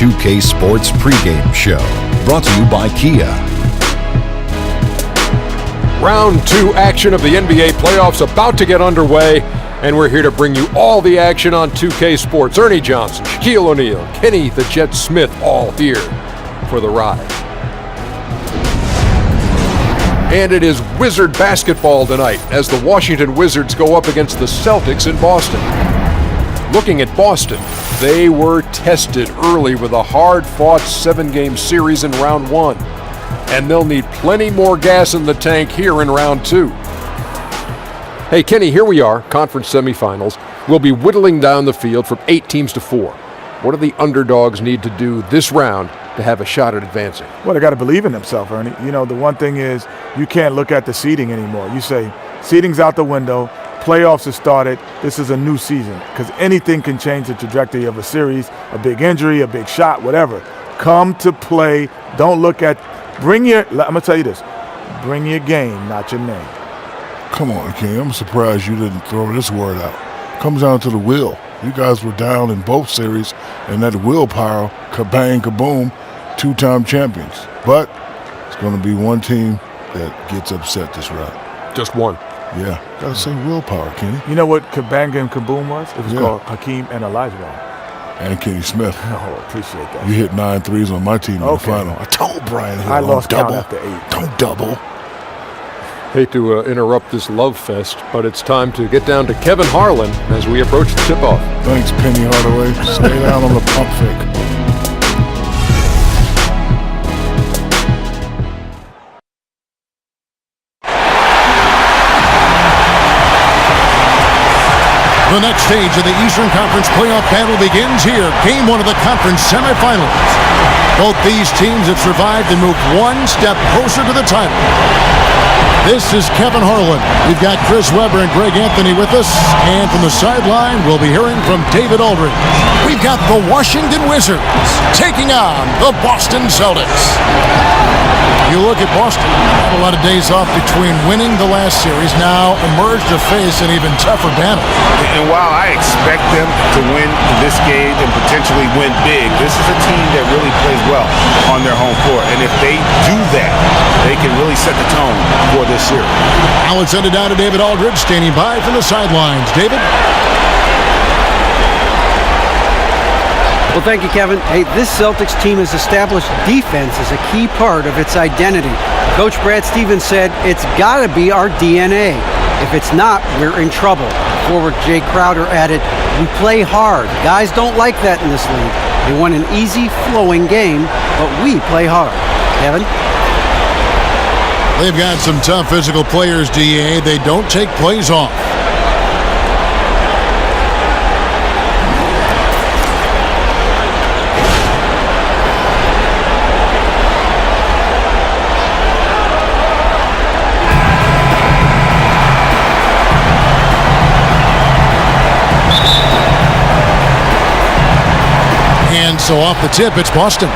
2K Sports pregame show, brought to you by Kia. Round 2 action of the NBA playoffs about to get underway, and we're here to bring you all the action on 2K Sports. Ernie Johnson, Shaquille O'Neal, Kenny the Jet Smith, all here for the ride. And it is Wizard basketball tonight as the Washington Wizards go up against the Celtics in Boston. Looking at Boston, they were tested early with a hard-fought 7-game series in round 1. And they'll need plenty more gas in the tank here in round 2. Hey, Kenny, here we are, conference semifinals. We'll be whittling down the field from 8 teams to 4. What do the underdogs need to do this round to have a shot at advancing? Well, they got to believe in themselves, Ernie. You know, the one thing is you can't look at the seeding anymore. You say, seeding's out the window, playoffs have started, this is a new season, because anything can change the trajectory of a series, a big injury, a big shot, whatever. Come to play. Don't look at, I'm going to tell you this, bring your game, not your name. Come on, King. I'm surprised you didn't throw this word out. Comes down to the will. You guys were down in both series, and that willpower, kabang, kaboom, 2-time champions. But it's going to be one team that gets upset this round. Just one. Yeah, gotta say willpower, Kenny. You know what kabang and kaboom was? It was called Hakeem and Olajuwon. And Kenny Smith. Oh, appreciate that. You hit 9 threes on my team in the final. I told Brian I lost double. count after 8. Don't double. Hate to interrupt this love fest, but it's time to get down to Kevin Harlan as we approach the tip-off. Thanks, Penny Hardaway. Stay down on the pump fake. The next stage of the Eastern Conference playoff battle begins here. Game 1 of the conference semifinals. Both these teams have survived and moved one step closer to the title. This is Kevin Harlan. We've got Chris Webber and Greg Anthony with us. And from the sideline, we'll be hearing from David Aldridge. We've got the Washington Wizards taking on the Boston Celtics. You look at Boston, had a lot of days off between winning the last series, now emerged to face an even tougher battle. And while I expect them to win this game and potentially win big, this is a team that really plays well on their home court. And if they do that, they can really set the tone for this series. Now let's send it down to David Aldridge, standing by from the sidelines. David? Well, thank you, Kevin. Hey, this Celtics team has established defense as a key part of its identity. Coach Brad Stevens said, it's got to be our DNA. If it's not, we're in trouble. Forward Jay Crowder added, we play hard. Guys don't like that in this league. They want an easy, flowing game, but we play hard. Kevin? They've got some tough physical players, DA. They don't take plays off. So off the tip, it's Boston.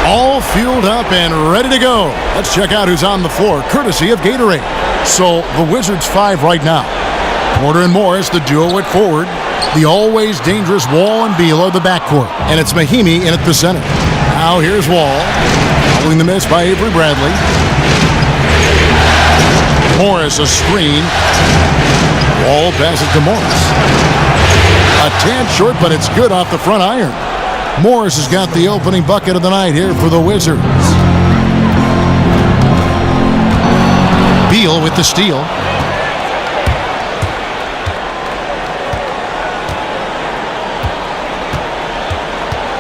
All fueled up and ready to go. Let's check out who's on the floor, courtesy of Gatorade. So the Wizards 5 right now. Porter and Morris, the duo at forward. The always dangerous Wall and Beal are the backcourt. And it's Mahimi in at the center. Now here's Wall. Following the miss by Avery Bradley. Morris a screen. Wall passes to Morris. A tad short, but it's good off the front iron. Morris has got the opening bucket of the night here for the Wizards. Beal with the steal.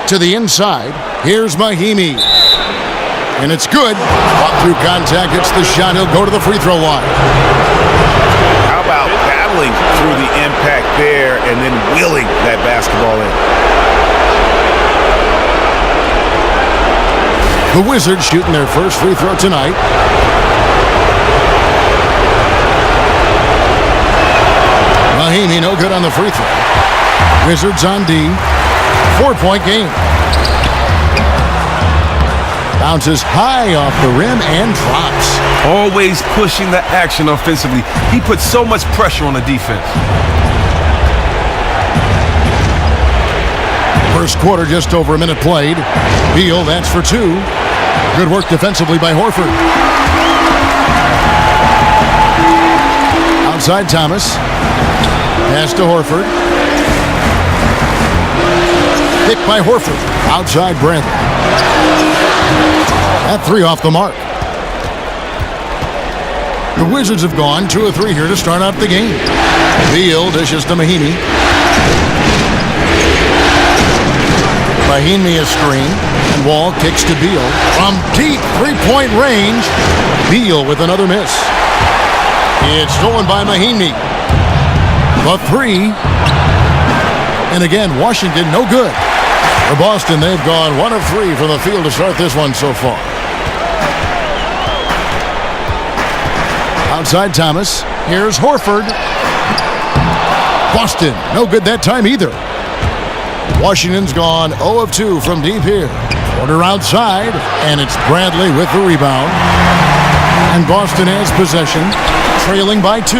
To the inside. Here's Mahimi. And it's good. Fought through contact. Hits the shot. He'll go to the free throw line. How about battling through the impact there and then wheeling that basketball in? The Wizards shooting their first free throw tonight. Mahimi no good on the free throw. Wizards on D. 4-point game. Bounces high off the rim and drops. Always pushing the action offensively. He puts so much pressure on the defense. First quarter, just over a minute played. Beal, that's for two. Good work defensively by Horford. Outside Thomas. Pass to Horford. Pick by Horford. Outside Bradley. That three off the mark. The Wizards have gone 2 of 3 here to start out the game. Beal dishes to Mahinmi. Mahinmi a screen, and Wall kicks to Beal. From deep three-point range, Beal with another miss. It's stolen by Mahinmi. The three. And again, Washington no good. For Boston, they've gone 1 of 3 from the field to start this one so far. Outside Thomas. Here's Horford. Boston, no good that time either. Washington's gone 0 of 2 from deep here. Porter outside, and it's Bradley with the rebound. And Boston has possession, trailing by 2.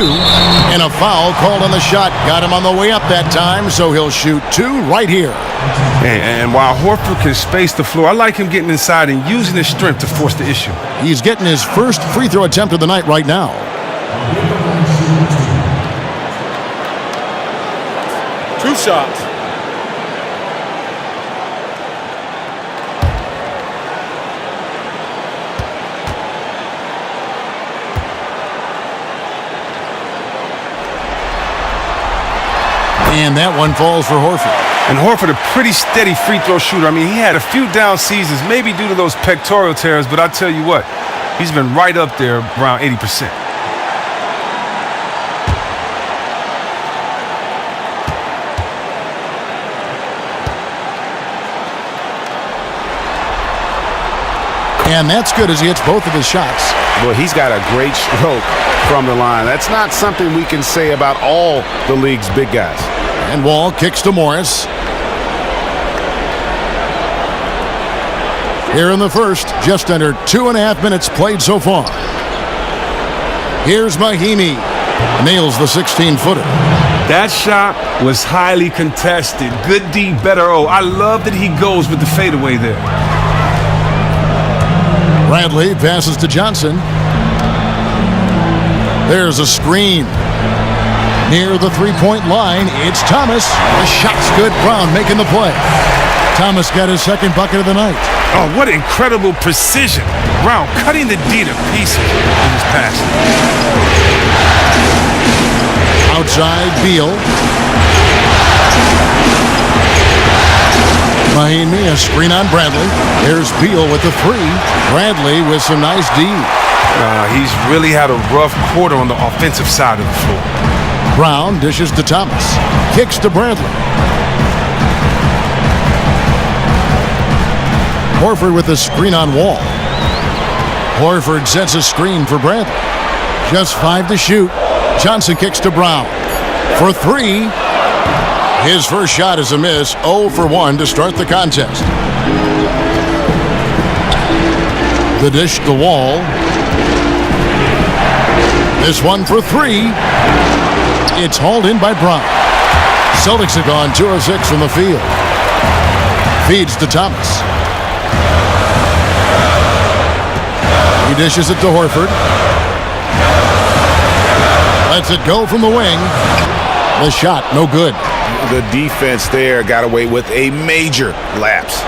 And a foul called on the shot. Got him on the way up that time, so he'll shoot 2 right here. And while Horford can space the floor, I like him getting inside and using his strength to force the issue. He's getting his first free throw attempt of the night right now. Two shots. And that one falls for Horford. And Horford, a pretty steady free throw shooter. I mean, he had a few down seasons, maybe due to those pectoral tears, but I tell you what, he's been right up there around 80%. And that's good as he hits both of his shots. Well, he's got a great stroke from the line. That's not something we can say about all the league's big guys. And Wall kicks to Morris. Here in the first, just under 2.5 minutes played so far. Here's Mahinmi. Nails the 16-footer. That shot was highly contested. Good D, better O. I love that he goes with the fadeaway there. Bradley passes to Johnson. There's a screen. Near the three-point line, it's Thomas. The shot's good. Brown making the play. Thomas got his second bucket of the night. Oh, what incredible precision. Brown cutting the D to pieces in his pass. Outside, Beal. Mahinmi, a screen on Bradley. Here's Beal with the three. Bradley with some nice D. He's really had a rough quarter on the offensive side of the floor. Brown dishes to Thomas. Kicks to Bradley. Horford with the screen on Wall. Horford sets a screen for Bradley. Just 5 to shoot. Johnson kicks to Brown. For 3. His first shot is a miss. 0 for 1 to start the contest. The dish to Wall. This one for 3. It's hauled in by Brown. Celtics have gone 2 of 6 from the field. Feeds to Thomas. He dishes it to Horford. Lets it go from the wing. The shot, no good. The defense there got away with a major lapse.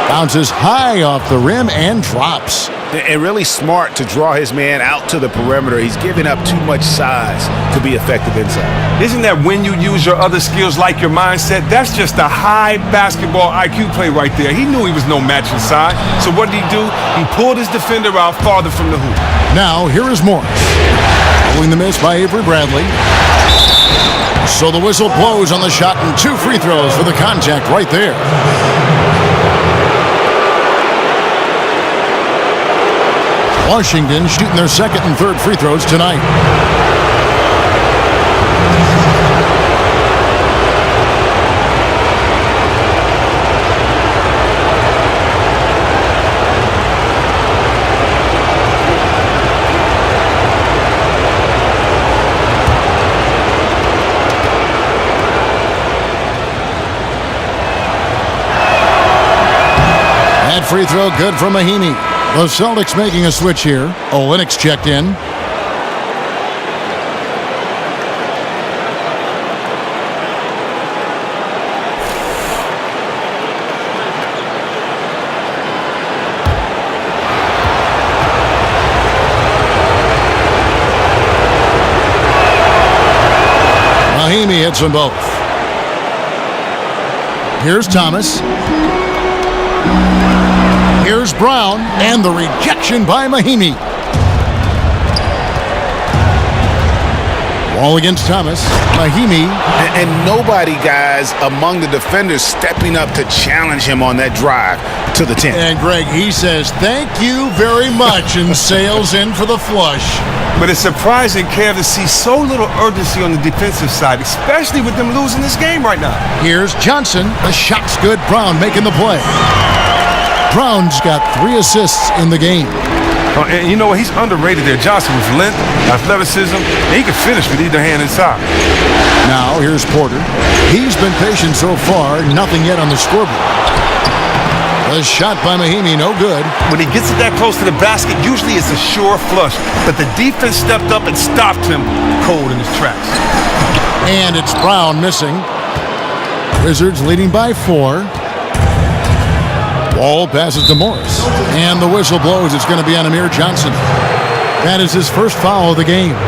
Bounces high off the rim and drops. And really smart to draw his man out to the perimeter. He's giving up too much size to be effective inside. Isn't that when you use your other skills like your mindset? That's just a high basketball IQ play right there. He knew he was no match inside. So what did he do? He pulled his defender out farther from the hoop. Now here is Morris. Pulling the miss by Avery Bradley. So the whistle blows on the shot and 2 free throws for the contact right there. Washington shooting their second and third free throws tonight. free throw, good for Mahinmi. The Celtics making a switch here. Olynyk's checked in. Mahinmi hits them both. Here's Thomas. Here's Brown, and the rejection by Mahinmi. Wall against Thomas. Mahinmi. And nobody, guys, among the defenders stepping up to challenge him on that drive to the 10. And Greg, he says, thank you very much, and sails in for the flush. But it's surprising, Kev, to see so little urgency on the defensive side, especially with them losing this game right now. Here's Johnson. The shot's good. Brown making the play. Brown's got 3 assists in the game. And you know what? He's underrated there. Johnson with length, athleticism, and he can finish with either hand inside. Now, here's Porter. He's been patient so far. Nothing yet on the scoreboard. The shot by Mahinmi, no good. When he gets it that close to the basket, usually it's a sure flush. But the defense stepped up and stopped him cold in his tracks. And it's Brown missing. Wizards leading by 4. Wall passes to Morris. And the whistle blows. It's going to be on Amir Johnson. That is his first foul of the game.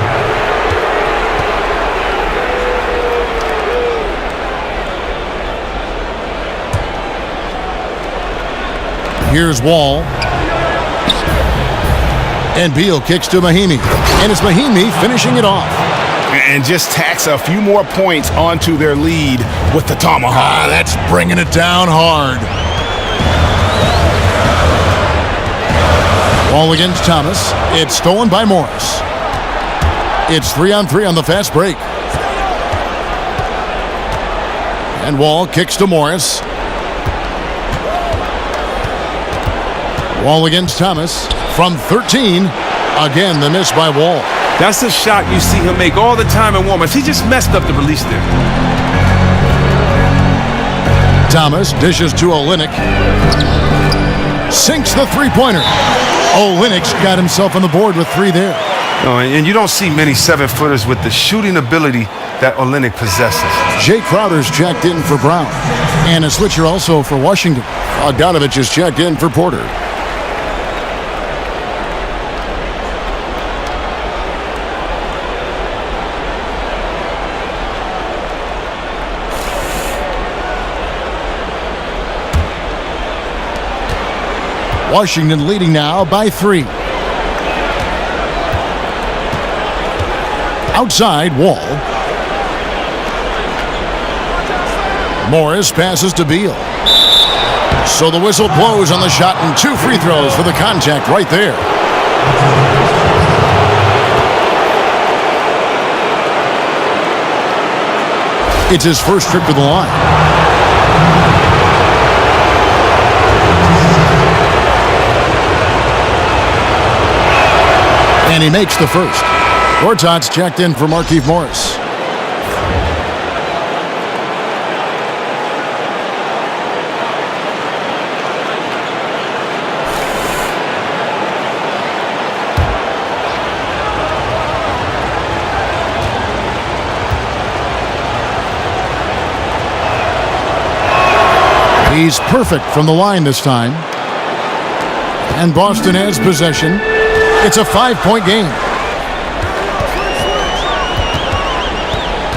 Here's Wall. And Beal kicks to Mahinmi. And it's Mahinmi finishing it off. And just tacks a few more points onto their lead with the tomahawk. That's bringing it down hard. Wall against Thomas. It's stolen by Morris. It's 3-on-3 on the fast break. And Wall kicks to Morris. Wall against Thomas. From 13. Again, the miss by Wall. That's a shot you see him make all the time in warm-ups. He just messed up the release there. Thomas dishes to Olynyk. Sinks the three-pointer. Olynyk's got himself on the board with 3 there. Oh, and you don't see many 7-footers with the shooting ability that Olynyk possesses. Jay Crowder's checked in for Brown. And a switcher also for Washington. Bogdanovich is checked in for Porter. Washington leading now by 3. Outside, Wall. Morris passes to Beal. So the whistle blows on the shot and 2 free throws for the contact right there. It's his first trip to the line. And he makes the first. Gortat's checked in for Markieff Morris. He's perfect from the line this time. And Boston has possession. It's a 5-point game.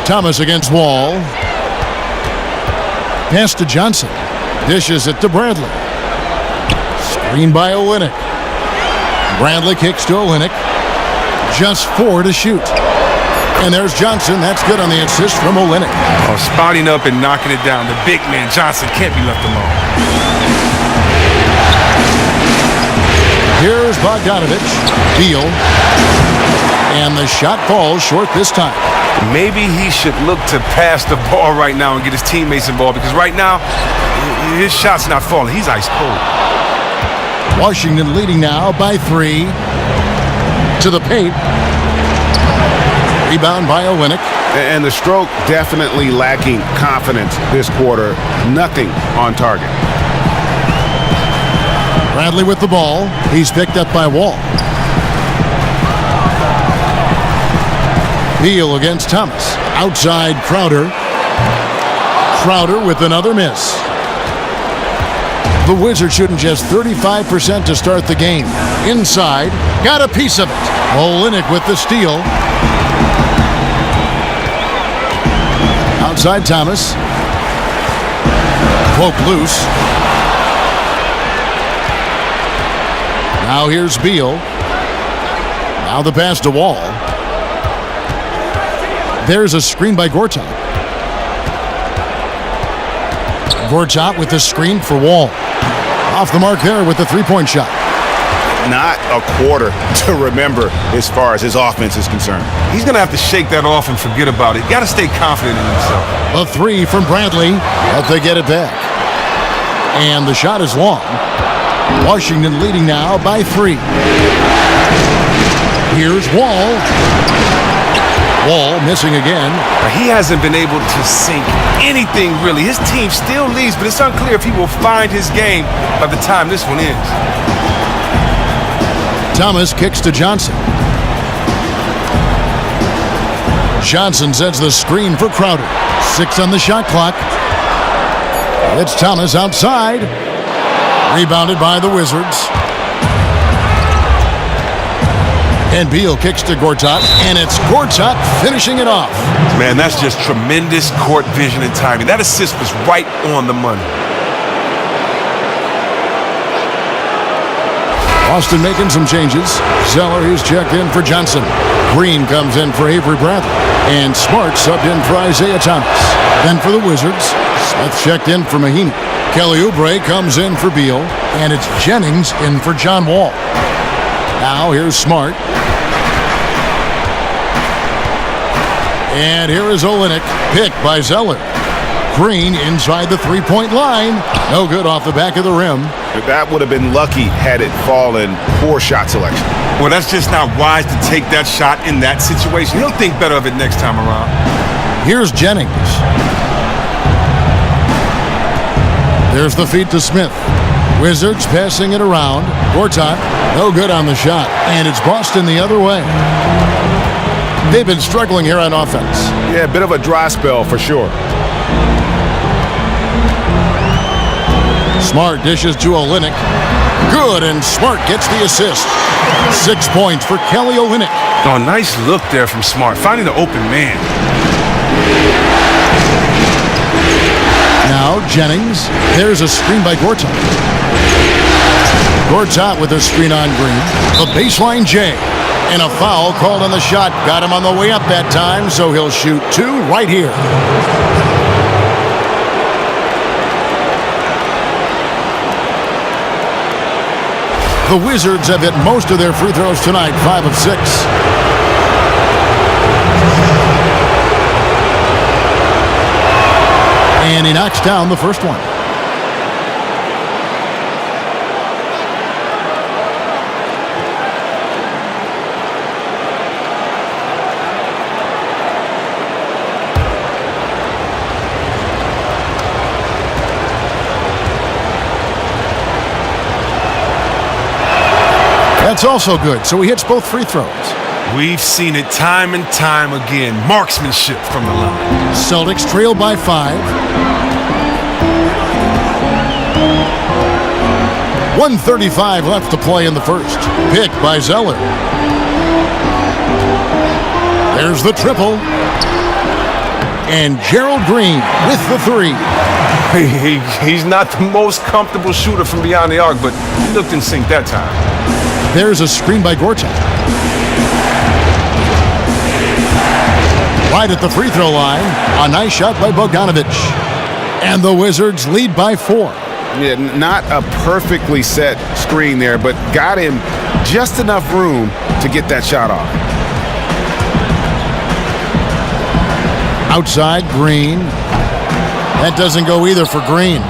Thomas against Wall. Pass to Johnson. Dishes it to Bradley. Screen by Olynyk. Bradley kicks to Olynyk. Just 4 to shoot. And there's Johnson. That's good on the assist from Olynyk. Oh, spotting up and knocking it down. The big man, Johnson, can't be left alone. Here's Bogdanovich. Beal. And the shot falls short this time. Maybe he should look to pass the ball right now and get his teammates involved, because right now, his shot's not falling. He's ice cold. Washington leading now by 3. To the paint. Rebound by Olynyk. And the stroke definitely lacking confidence this quarter. Nothing on target. Bradley with the ball. He's picked up by Wall. Beal against Thomas. Outside Crowder. Crowder with another miss. The Wizards shooting just 35% to start the game. Inside, got a piece of it. Olynyk with the steal. Outside Thomas. Poke loose. Now here's Beal. Now the pass to Wall. There's a screen by Gortat. Gortat with the screen for Wall. Off the mark there with the three-point shot. Not a quarter to remember as far as his offense is concerned. He's going to have to shake that off and forget about it. Got to stay confident in himself. A three from Bradley, but they get it back. And the shot is long. Washington leading now by 3. Here's Wall. Wall missing again. He hasn't been able to sink anything really. His team still leads, but it's unclear if he will find his game by the time this one ends. Thomas kicks to Johnson. Johnson sets the screen for Crowder. 6 on the shot clock. It's Thomas outside. Rebounded by the Wizards. And Beal kicks to Gortat, and it's Gortat finishing it off. Man, that's just tremendous court vision and timing. That assist was right on the money. Boston making some changes. Zeller, he's checked in for Johnson. Green comes in for Avery Bradley. And Smart subbed in for Isaiah Thomas. Then for the Wizards, Smith checked in for Mahinmi. Kelly Oubre comes in for Beal. And it's Jennings in for John Wall. Now here's Smart. And here is Olynyk, picked by Zeller. Green inside the three-point line. No good off the back of the rim. That would have been lucky had it fallen. Poor shot selection. Well, that's just not wise to take that shot in that situation. He'll think better of it next time around. Here's Jennings. There's the feed to Smith. Wizards passing it around. Gortat, no good on the shot. And it's Boston the other way. They've been struggling here on offense. Yeah, a bit of a dry spell for sure. Smart dishes to Olynyk. Good, and Smart gets the assist. 6 points for Kelly Olynyk. Oh, nice look there from Smart, finding the open man. Now Jennings. There's a screen by Gortat. Gortat with a screen on Green. The baseline J. And a foul called on the shot. Got him on the way up that time, so he'll shoot 2 right here. The Wizards have hit most of their free throws tonight, 5 of 6. And he knocks down the first one. That's also good, so he hits both free throws. We've seen it time and time again. Marksmanship from the line. Celtics trail by 5. 1:35 left to play in the first. Pick by Zeller. There's the triple. And Gerald Green with the 3. He's not the most comfortable shooter from beyond the arc, but he looked in sync that time. There's a screen by Gortat. Right at the free throw line. A nice shot by Bogdanovic. And the Wizards lead by 4. Yeah, not a perfectly set screen there, but got him just enough room to get that shot off. Outside, Green. That doesn't go either for Green.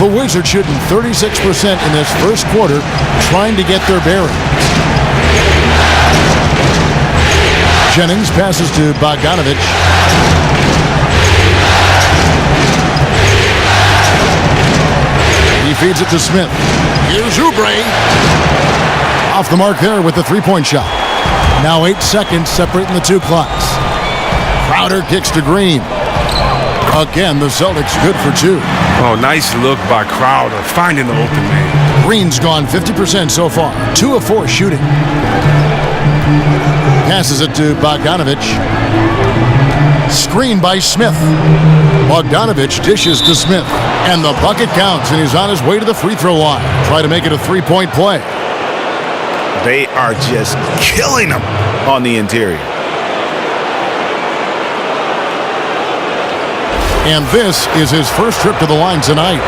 The Wizards shooting 36% in this first quarter, trying to get their bearings. Jennings passes to Bogdanovic. He feeds it to Smith. Here's Oubre. Off the mark there with the three-point shot. Now 8 seconds separating the two clocks. Crowder kicks to Green. Again, the Celtics good for 2. Oh, nice look by Crowder, finding the open man. Green's gone 50% so far. 2 of 4 shooting. Passes it to Bogdanovich. Screen by Smith. Bogdanovich dishes to Smith. And the bucket counts, and he's on his way to the free throw line. Try to make it a 3-point play. They are just killing them on the interior. And this is his first trip to the line tonight.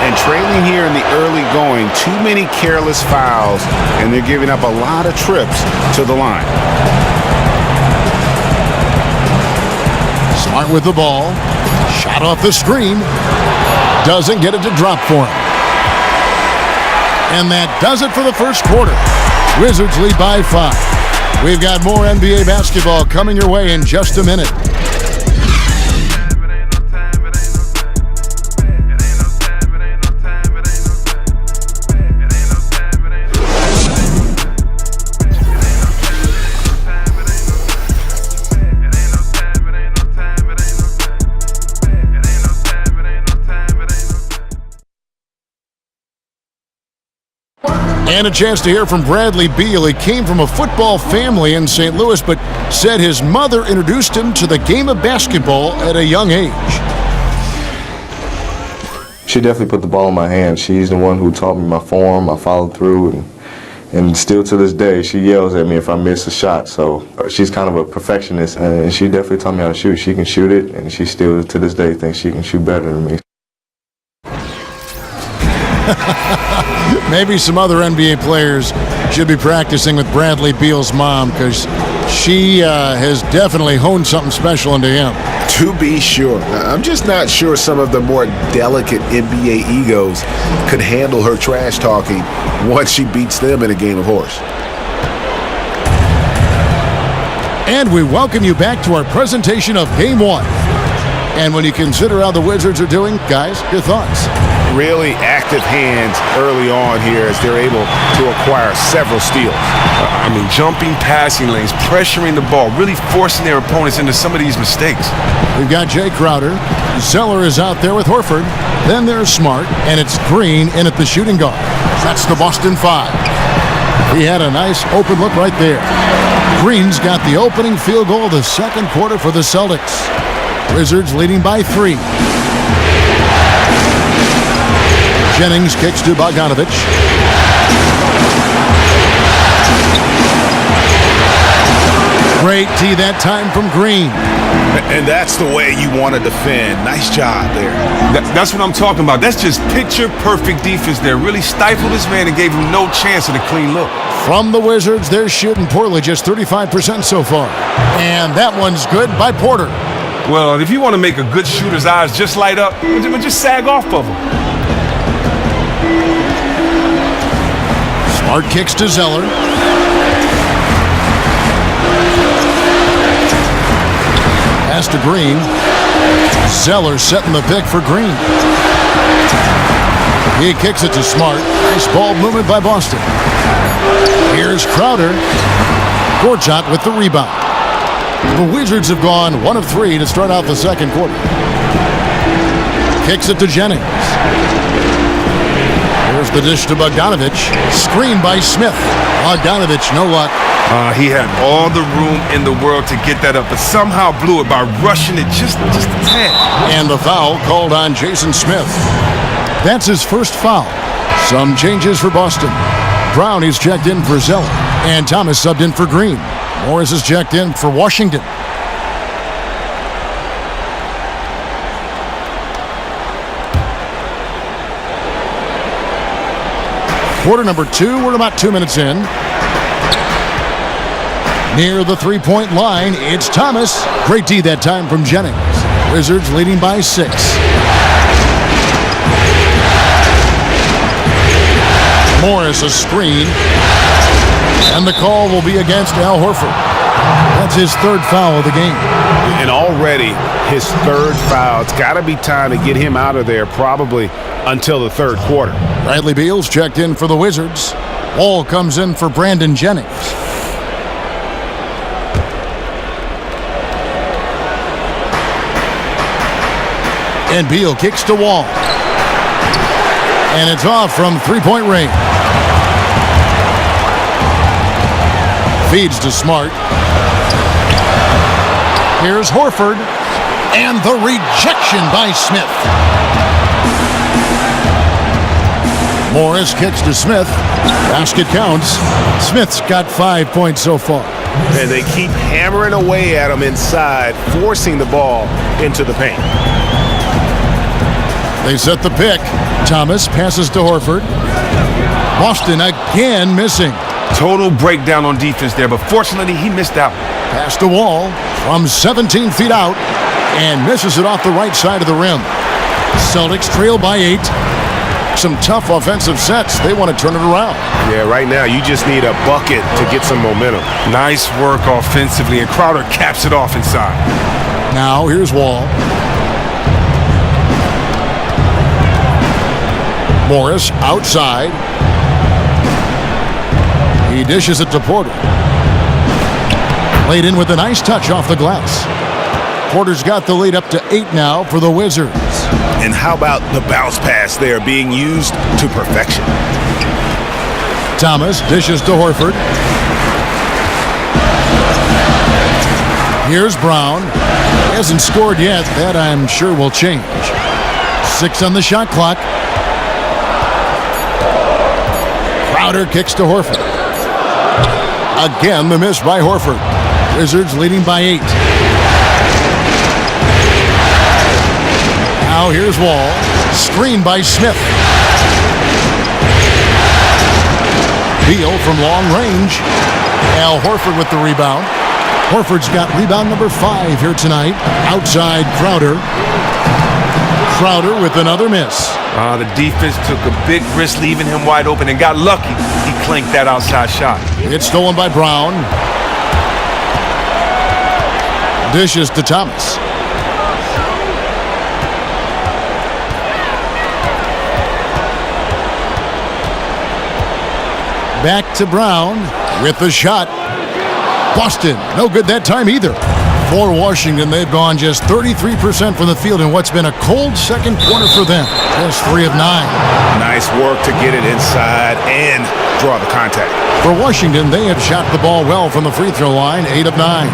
And trailing here in the early going, too many careless fouls, and they're giving up a lot of trips to the line. Smart with the ball. Shot off the screen. Doesn't get it to drop for him. And that does it for the first quarter. Wizards lead by 5. We've got more NBA basketball coming your way in just a minute. And a chance to hear from Bradley Beal. He came from a football family in St. Louis, but said his mother introduced him to the game of basketball at a young age. She definitely put the ball in my hand. She's the one who taught me my form. I followed through, and still to this day, she yells at me if I miss a shot. So she's kind of a perfectionist, and she definitely taught me how to shoot. She can shoot it, and she still to this day thinks she can shoot better than me. Maybe some other NBA players should be practicing with Bradley Beal's mom, because she has definitely honed something special into him. To be sure. I'm just not sure some of the more delicate NBA egos could handle her trash talking once she beats them in a game of horse. And we welcome you back to our presentation of Game 1. And when you consider how the Wizards are doing, guys, your thoughts? Really active hands early on here as they're able to acquire several steals. I mean, jumping passing lanes, pressuring the ball, really forcing their opponents into some of these mistakes. We've got Jay Crowder. Zeller is out there with Horford. Then there's Smart, and it's Green in at the shooting guard. That's the Boston 5. He had a nice open look right there. Green's got the opening field goal of the second quarter for the Celtics. Wizards leading by 3. Jennings kicks to Bogdanovich. Great tee that time from Green. And that's the way you want to defend. Nice job there. That's what I'm talking about. That's just picture-perfect defense there. Really stifled this man and gave him no chance at a clean look. From the Wizards, they're shooting poorly, just 35% so far. And that one's good by Porter. Well, if you want to make a good shooter's eyes just light up, just sag off of him. Smart kicks to Zeller. Pass to Green. Zeller setting the pick for Green. He kicks it to Smart. Nice ball movement by Boston. Here's Crowder. Gortat with the rebound. The Wizards have gone 1 of 3 to start out the second quarter. Kicks it to Jennings. Here's the dish to Bogdanovich. Screen by Smith. Bogdanovich, no luck. He had all the room in the world to get that up, but somehow blew it by rushing it just a tad. And the foul called on Jason Smith. That's his first foul. Some changes for Boston. Brown is checked in for Zeller, and Thomas subbed in for Green. Morris is checked in for Washington. Quarter number 2, we're about 2 minutes in. Near the three-point line, it's Thomas. Great D that time from Jennings. Wizards leading by 6. Morris a screen. And the call will be against Al Horford. That's his third foul of the game. And already his third foul. It's got to be time to get him out of there probably until the third quarter. Bradley Beal's checked in for the Wizards. Wall comes in for Brandon Jennings. And Beal kicks to Wall. And it's off from three-point range. Feeds to Smart. Here's Horford. And the rejection by Smith. Morris kicks to Smith. Basket counts. Smith's got 5 points so far. And they keep hammering away at him inside, forcing the ball into the paint. They set the pick. Thomas passes to Horford. Boston again missing. Total breakdown on defense there, but fortunately he missed out. Pass to Wall from 17 feet out and misses it off the right side of the rim. Celtics trail by 8. Some tough offensive sets. They want to turn it around. Yeah, right now you just need a bucket to get some momentum. Nice work offensively, and Crowder caps it off inside. Now here's Wall. Morris outside. He dishes it to Porter. Laid in with a nice touch off the glass. Porter's got the lead up to 8 now for the Wizards. And how about the bounce pass there being used to perfection? Thomas dishes to Horford. Here's Brown. He hasn't scored yet. That I'm sure will change. 6 on the shot clock. Crowder kicks to Horford. Again, the miss by Horford. Wizards leading by 8. Now here's Wall. Screen by Smith. Beal from long range. Al Horford with the rebound. Horford's got rebound number 5 here tonight. Outside Crowder. Crowder with another miss. The defense took a big risk leaving him wide open and got lucky. He clanked that outside shot. It's stolen by Brown. Dishes to Thomas. Back to Brown with the shot. Boston, no good that time either. For Washington, they've gone just 33% from the field in what's been a cold second quarter for them. Just 3 of 9. Nice work to get it inside and draw the contact. For Washington, they have shot the ball well from the free throw line, 8 of 9.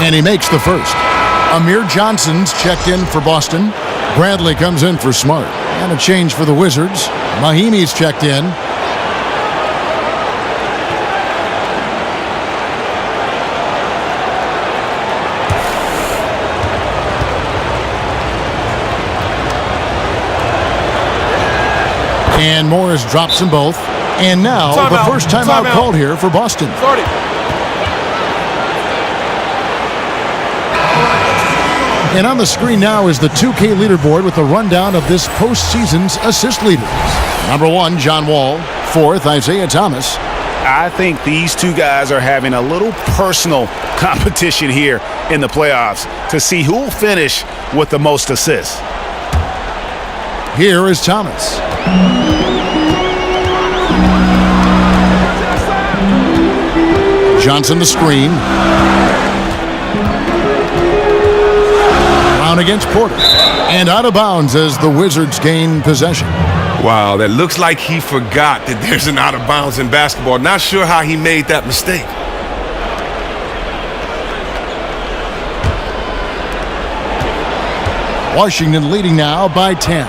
And he makes the first. Amir Johnson's checked in for Boston. Bradley comes in for Smart. And a change for the Wizards. Mahimi's checked in. And Morris drops them both. And now the first timeout called here for Boston. And on the screen now is the 2K leaderboard with a rundown of this postseason's assist leaders. Number 1, John Wall. 4th, Isaiah Thomas. I think these two guys are having a little personal competition here in the playoffs to see who will finish with the most assists. Here is Thomas. Johnson the screen. Against Porter. And out of bounds as the Wizards gain possession. Wow, that looks like he forgot that there's an out of bounds in basketball. Not sure how he made that mistake. Washington leading now by 10.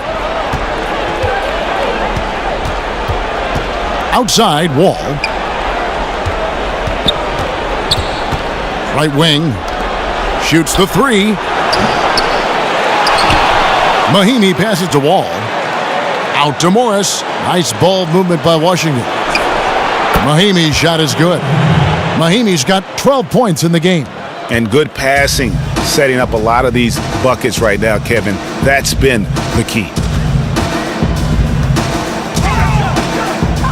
Outside, Wall. Right wing. Shoots the 3. Mahimi passes to Wall. Out to Morris. Nice ball movement by Washington. Mahimi's shot is good. Mahimi's got 12 points in the game. And good passing, setting up a lot of these buckets right now, Kevin. That's been the key.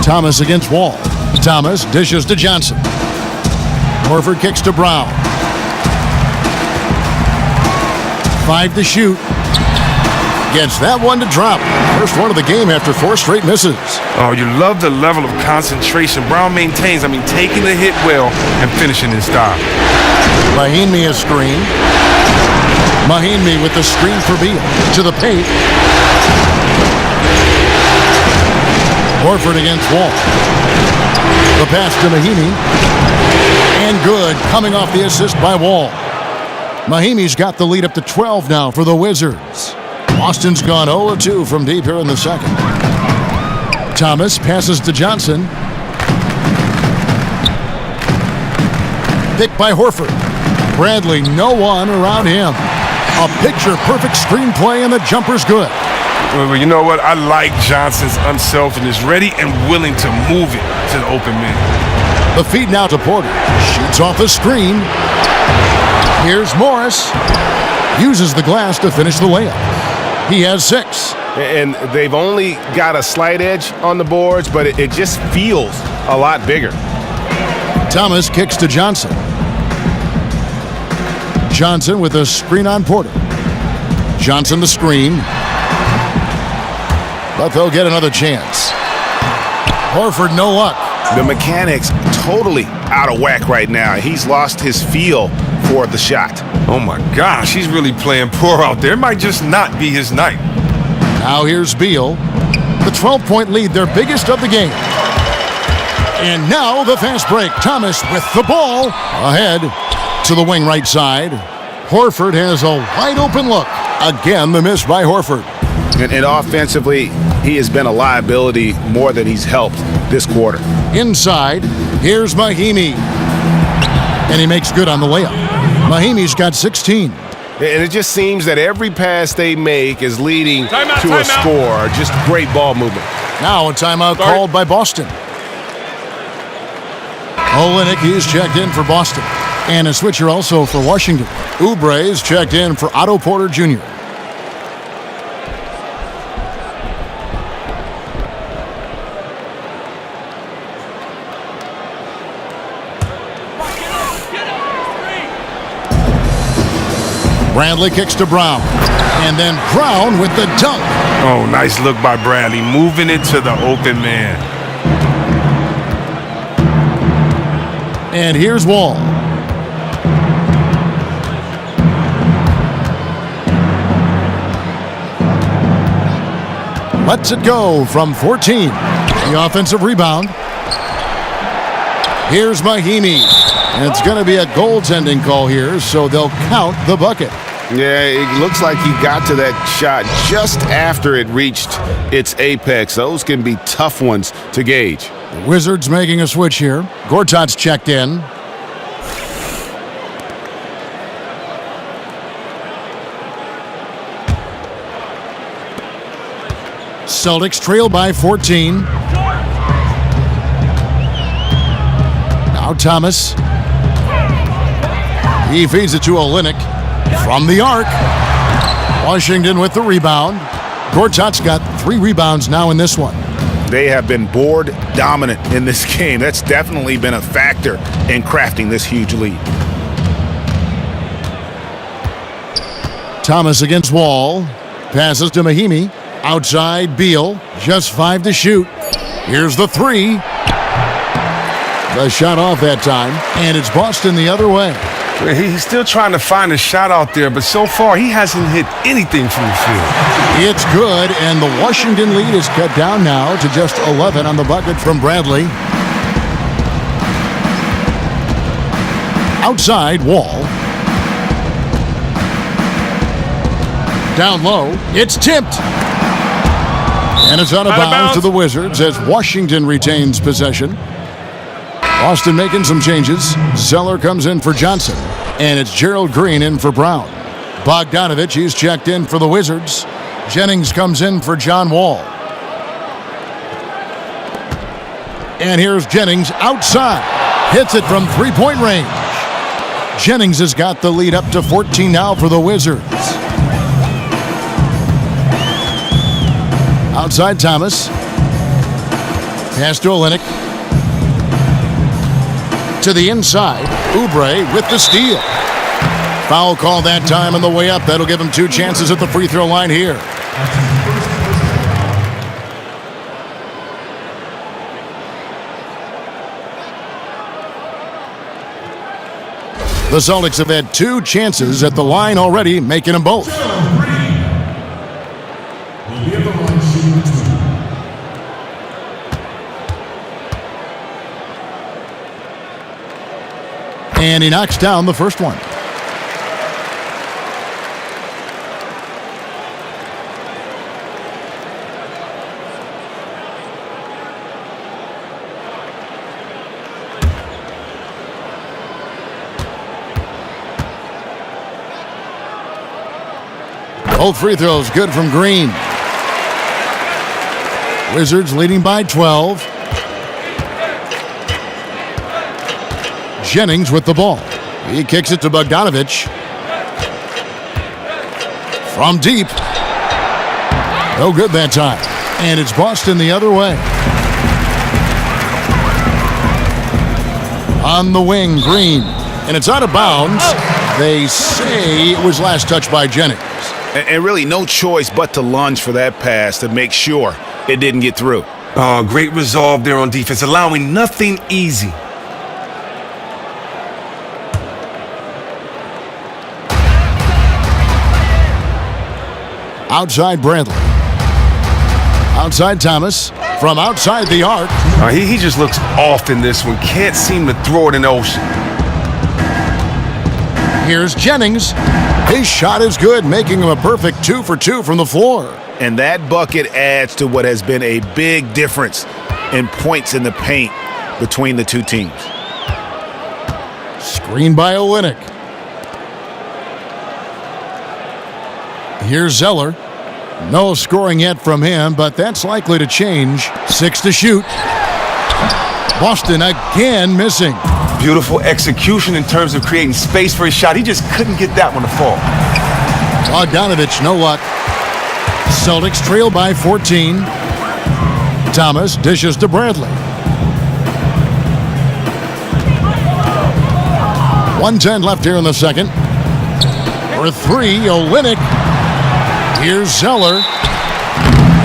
Thomas against Wall. Thomas dishes to Johnson. Horford kicks to Brown. 5 to shoot. Gets that one to drop. First one of the game after 4 straight misses. Oh, you love the level of concentration Brown maintains. Taking the hit well and finishing in style. Mahimi a screen. Mahimi with the screen for Beal. To the paint. Horford against Wall. The pass to Mahimi. And good, coming off the assist by Wall. Mahimi's got the lead up to 12 now for the Wizards. Boston's gone 0-2 from deep here in the second. Thomas passes to Johnson. Picked by Horford. Bradley, no one around him. A picture-perfect screenplay, and the jumper's good. Well, you know what? I like Johnson's unselfishness, ready and willing to move it to the open man. The feed now to Porter. Shoots off the screen. Here's Morris. Uses the glass to finish the layup. He has 6. And they've only got a slight edge on the boards, but it just feels a lot bigger. Thomas kicks to Johnson. Johnson with a screen on Porter. Johnson the screen. But they'll get another chance. Horford, no luck. The mechanics totally out of whack right now. He's lost his feel for the shot. Oh my gosh, he's really playing poor out there. It might just not be his night. Now here's Beal. The 12-point lead, their biggest of the game. And now the fast break. Thomas with the ball. Ahead to the wing right side. Horford has a wide open look. Again, the miss by Horford. And offensively, he has been a liability more than he's helped this quarter. Inside, here's Mahimi. And he makes good on the layup. Mahimi's got 16. And it just seems that every pass they make is leading to a score. Just great ball movement. Now a timeout called by Boston. Olenek is checked in for Boston. And a switcher also for Washington. Oubre is checked in for Otto Porter Jr. Bradley kicks to Brown. And then Brown with the dunk. Oh, nice look by Bradley, moving it to the open man. And here's Wall. Lets it go from 14. The offensive rebound. Here's Mahimi. And it's going to be a goaltending call here, so they'll count the bucket. Yeah, it looks like he got to that shot just after it reached its apex. Those can be tough ones to gauge. The Wizards making a switch here. Gortat's checked in. Celtics trail by 14. Now Thomas. He feeds it to Olenek from the arc. Washington with the rebound. Gortat's got 3 rebounds now in this one. They have been board dominant in this game. That's definitely been a factor in crafting this huge lead. Thomas against Wall. Passes to Mahimi. Outside Beal. Just 5 to shoot. Here's the 3. The shot off that time. And it's Boston the other way. He's still trying to find a shot out there, but so far he hasn't hit anything from the field. It's good, and the Washington lead is cut down now to just 11 on the bucket from Bradley. Outside, Wall. Down low, it's tipped. And it's out of bounds to the Wizards as Washington retains possession. Boston making some changes. Zeller comes in for Johnson. And it's Gerald Green in for Brown. Bogdanovich, he's checked in for the Wizards. Jennings comes in for John Wall. And here's Jennings outside. Hits it from three-point range. Jennings has got the lead up to 14 now for the Wizards. Outside Thomas. Pass to Olynyk. To the inside. Oubre with the steal. Foul call that time on the way up. That'll give him 2 chances at the free throw line here. The Celtics have had 2 chances at the line already, making them both. And he knocks down the first one. Both free throws good from Green. Wizards leading by 12. Jennings with the ball. He kicks it to Bogdanovich. From deep. No good that time. And it's Boston the other way. On the wing, Green. And it's out of bounds. They say it was last touched by Jennings. And really no choice but to lunge for that pass to make sure it didn't get through. Great resolve there on defense, allowing nothing easy. Outside Bradley. Outside Thomas. From outside the arc. He just looks off in this one. Can't seem to throw it in the ocean. Here's Jennings. His shot is good, making him a perfect 2 for 2 from the floor. And that bucket adds to what has been a big difference in points in the paint between the two teams. Screen by Olynyk. Here's Zeller. No scoring yet from him, but that's likely to change. 6 to shoot. Boston again missing. Beautiful execution in terms of creating space for his shot. He just couldn't get that one to fall. Bogdanovich, no luck. Celtics trail by 14. Thomas dishes to Bradley. 1:10 left here in the second. For 3, Olynyk. Here's Zeller.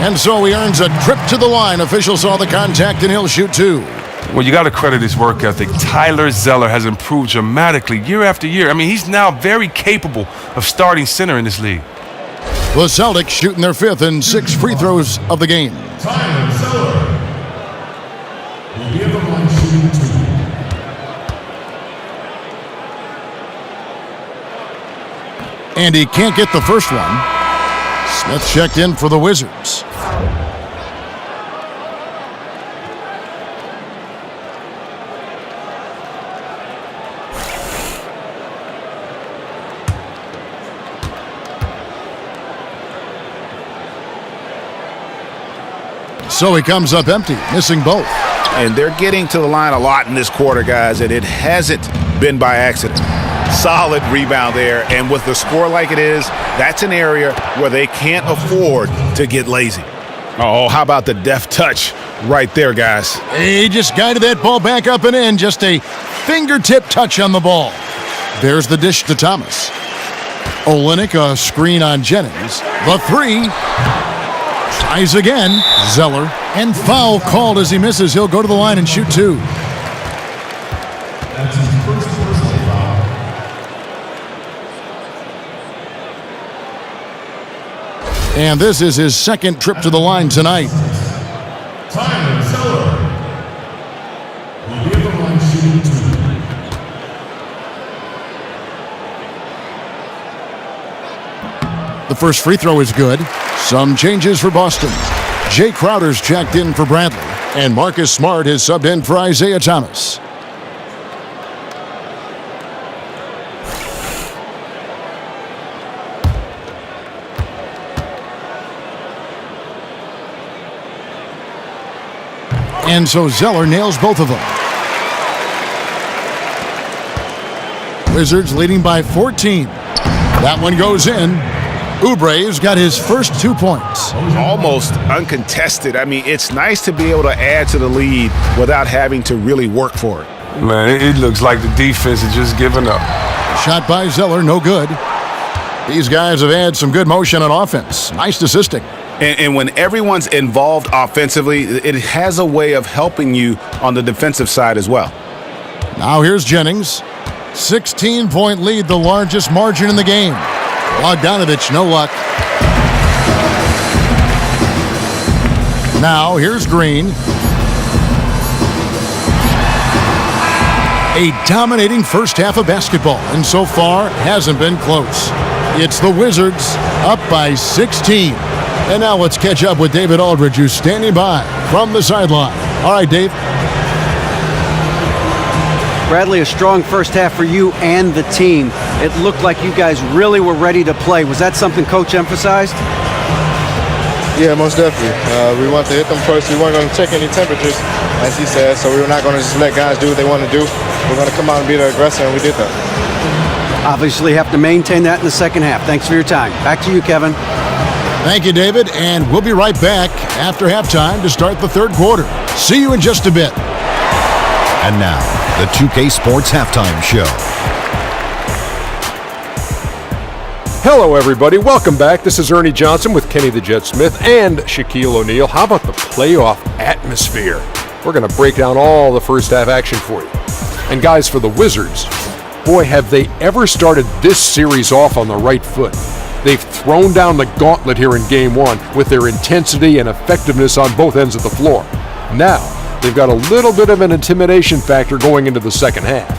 And so he earns a trip to the line. Officials saw the contact and he'll shoot 2. Well, you got to credit his work ethic. Tyler Zeller has improved dramatically year after year. I mean, he's now very capable of starting center in this league. The Celtics shooting their 5th and 6th free throws of the game. Tyler Zeller will be at the line shooting 2. And he can't get the first one. Smith checked in for the Wizards. So he comes up empty, missing both. And they're getting to the line a lot in this quarter, guys, and it hasn't been by accident. Solid rebound there, and with the score like it is, that's an area where they can't afford to get lazy. Oh, how about the deft touch right there, guys? He just guided that ball back up and in, just a fingertip touch on the ball. There's the dish to Thomas. Olynyk, a screen on Jennings. The 3. Tries again. Zeller. And foul called as he misses. He'll go to the line and shoot 2. That's his first personal foul. And this is his 2nd trip to the line tonight. Tyler Zeller will be at the line shooting 2. The first free throw is good. Some changes for Boston. Jay Crowder's checked in for Bradley. And Marcus Smart is subbed in for Isaiah Thomas. And so Zeller nails both of them. Wizards leading by 14. That one goes in. Oubre's got his first 2 points. Almost uncontested. I mean, it's nice to be able to add to the lead without having to really work for it. Man, it looks like the defense is just giving up. Shot by Zeller, no good. These guys have had some good motion on offense. Nice assisting. And when everyone's involved offensively, it has a way of helping you on the defensive side as well. Now here's Jennings. 16-point lead, the largest margin in the game. Bogdanovich, no luck. Now here's Green. A dominating first half of basketball, and so far hasn't been close. It's the Wizards up by 16. And now let's catch up with David Aldridge, who's standing by from the sideline. All right, Dave. Bradley, a strong first half for you and the team. It looked like you guys really were ready to play. Was that something Coach emphasized? Yeah, most definitely. We wanted to hit them first. We weren't going to check any temperatures, as he said, so we were not going to just let guys do what they want to do. We're going to come out and be the aggressor, and we did that. Obviously have to maintain that in the second half. Thanks for your time. Back to you, Kevin. Thank you, David, and we'll be right back after halftime to start the third quarter. See you in just a bit. And now, the 2K Sports Halftime Show. Hello, everybody. Welcome back. This is Ernie Johnson with Kenny the Jet Smith and Shaquille O'Neal. How about the playoff atmosphere? We're going to break down all the first half action for you. And guys, for the Wizards, boy, have they ever started this series off on the right foot. They've thrown down the gauntlet here in Game 1 with their intensity and effectiveness on both ends of the floor. Now, they've got a little bit of an intimidation factor going into the second half.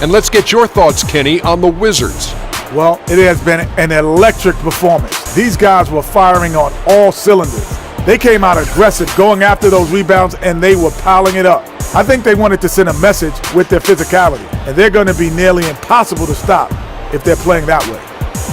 And let's get your thoughts, Kenny, on the Wizards. Well, it has been an electric performance. These guys were firing on all cylinders. They came out aggressive, going after those rebounds, and they were piling it up. I think they wanted to send a message with their physicality, and they're going to be nearly impossible to stop if they're playing that way.